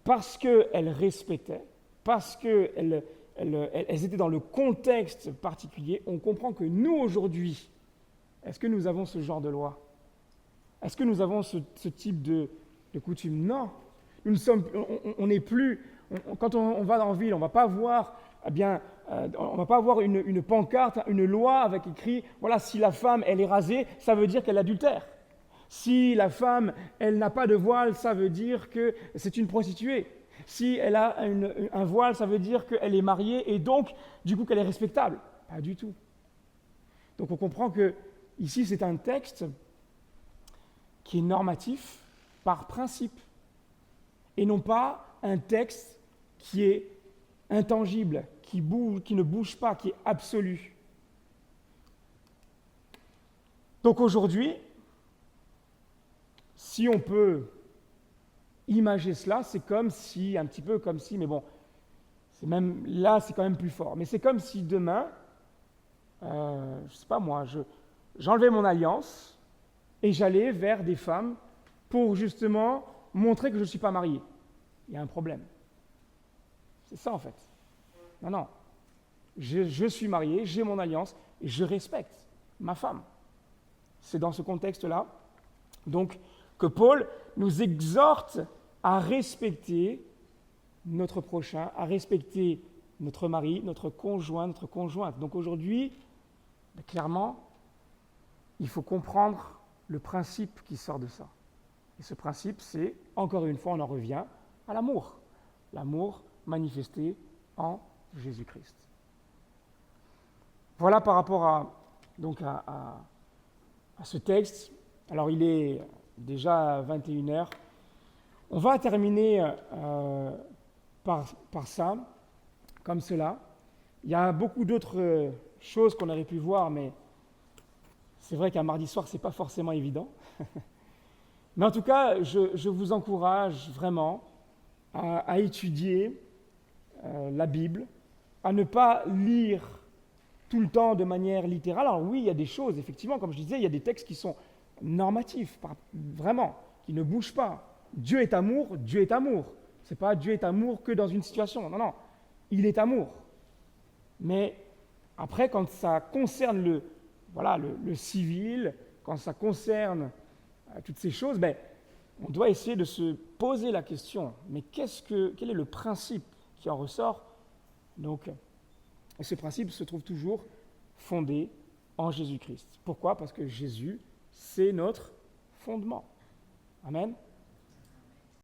Speaker 1: parce qu'elles respectaient, parce qu'elles étaient dans le contexte particulier, on comprend que nous, aujourd'hui, est-ce que nous avons ce genre de loi ? Est-ce que nous avons ce type de coutume ? Non. On n'est plus... Quand on va en ville, on ne va pas voir... on va pas avoir une pancarte, une loi avec écrit, voilà, si la femme, elle est rasée, ça veut dire qu'elle adultère. Si la femme, elle n'a pas de voile, ça veut dire que c'est une prostituée. Si elle a un voile, ça veut dire qu'elle est mariée et donc, du coup, qu'elle est respectable. Pas du tout. Donc on comprend que ici c'est un texte qui est normatif par principe et non pas un texte qui est intangible, qui ne bouge pas, qui est absolu. Donc aujourd'hui, si on peut imager cela, c'est comme si, un petit peu comme si, mais bon, c'est quand même plus fort. Mais c'est comme si demain, je ne sais pas moi, j'enlevais mon alliance et j'allais vers des femmes pour justement montrer que je ne suis pas marié. Il y a un problème. C'est ça en fait. Non. Je suis marié, j'ai mon alliance et je respecte ma femme. C'est dans ce contexte-là, donc, que Paul nous exhorte à respecter notre prochain, à respecter notre mari, notre conjoint, notre conjointe. Donc aujourd'hui, clairement, il faut comprendre le principe qui sort de ça. Et ce principe, c'est, encore une fois, on en revient à l'amour. L'amour manifesté en Jésus-Christ. Voilà par rapport à ce texte. Alors il est déjà 21h. On va terminer par ça, comme cela. Il y a beaucoup d'autres choses qu'on aurait pu voir, mais c'est vrai qu'un mardi soir, ce n'est pas forcément évident. Mais en tout cas, je vous encourage vraiment à étudier la Bible, à ne pas lire tout le temps de manière littérale. Alors oui, il y a des choses, effectivement, comme je disais, il y a des textes qui sont normatifs, vraiment, qui ne bougent pas. Dieu est amour, Dieu est amour. Ce n'est pas Dieu est amour que dans une situation. Non, il est amour. Mais après, quand ça concerne le civil, quand ça concerne toutes ces choses, on doit essayer de se poser la question, mais quel est le principe qui en ressort? Donc, ce principe se trouve toujours fondé en Jésus-Christ. Pourquoi? Parce que Jésus, c'est notre fondement. Amen.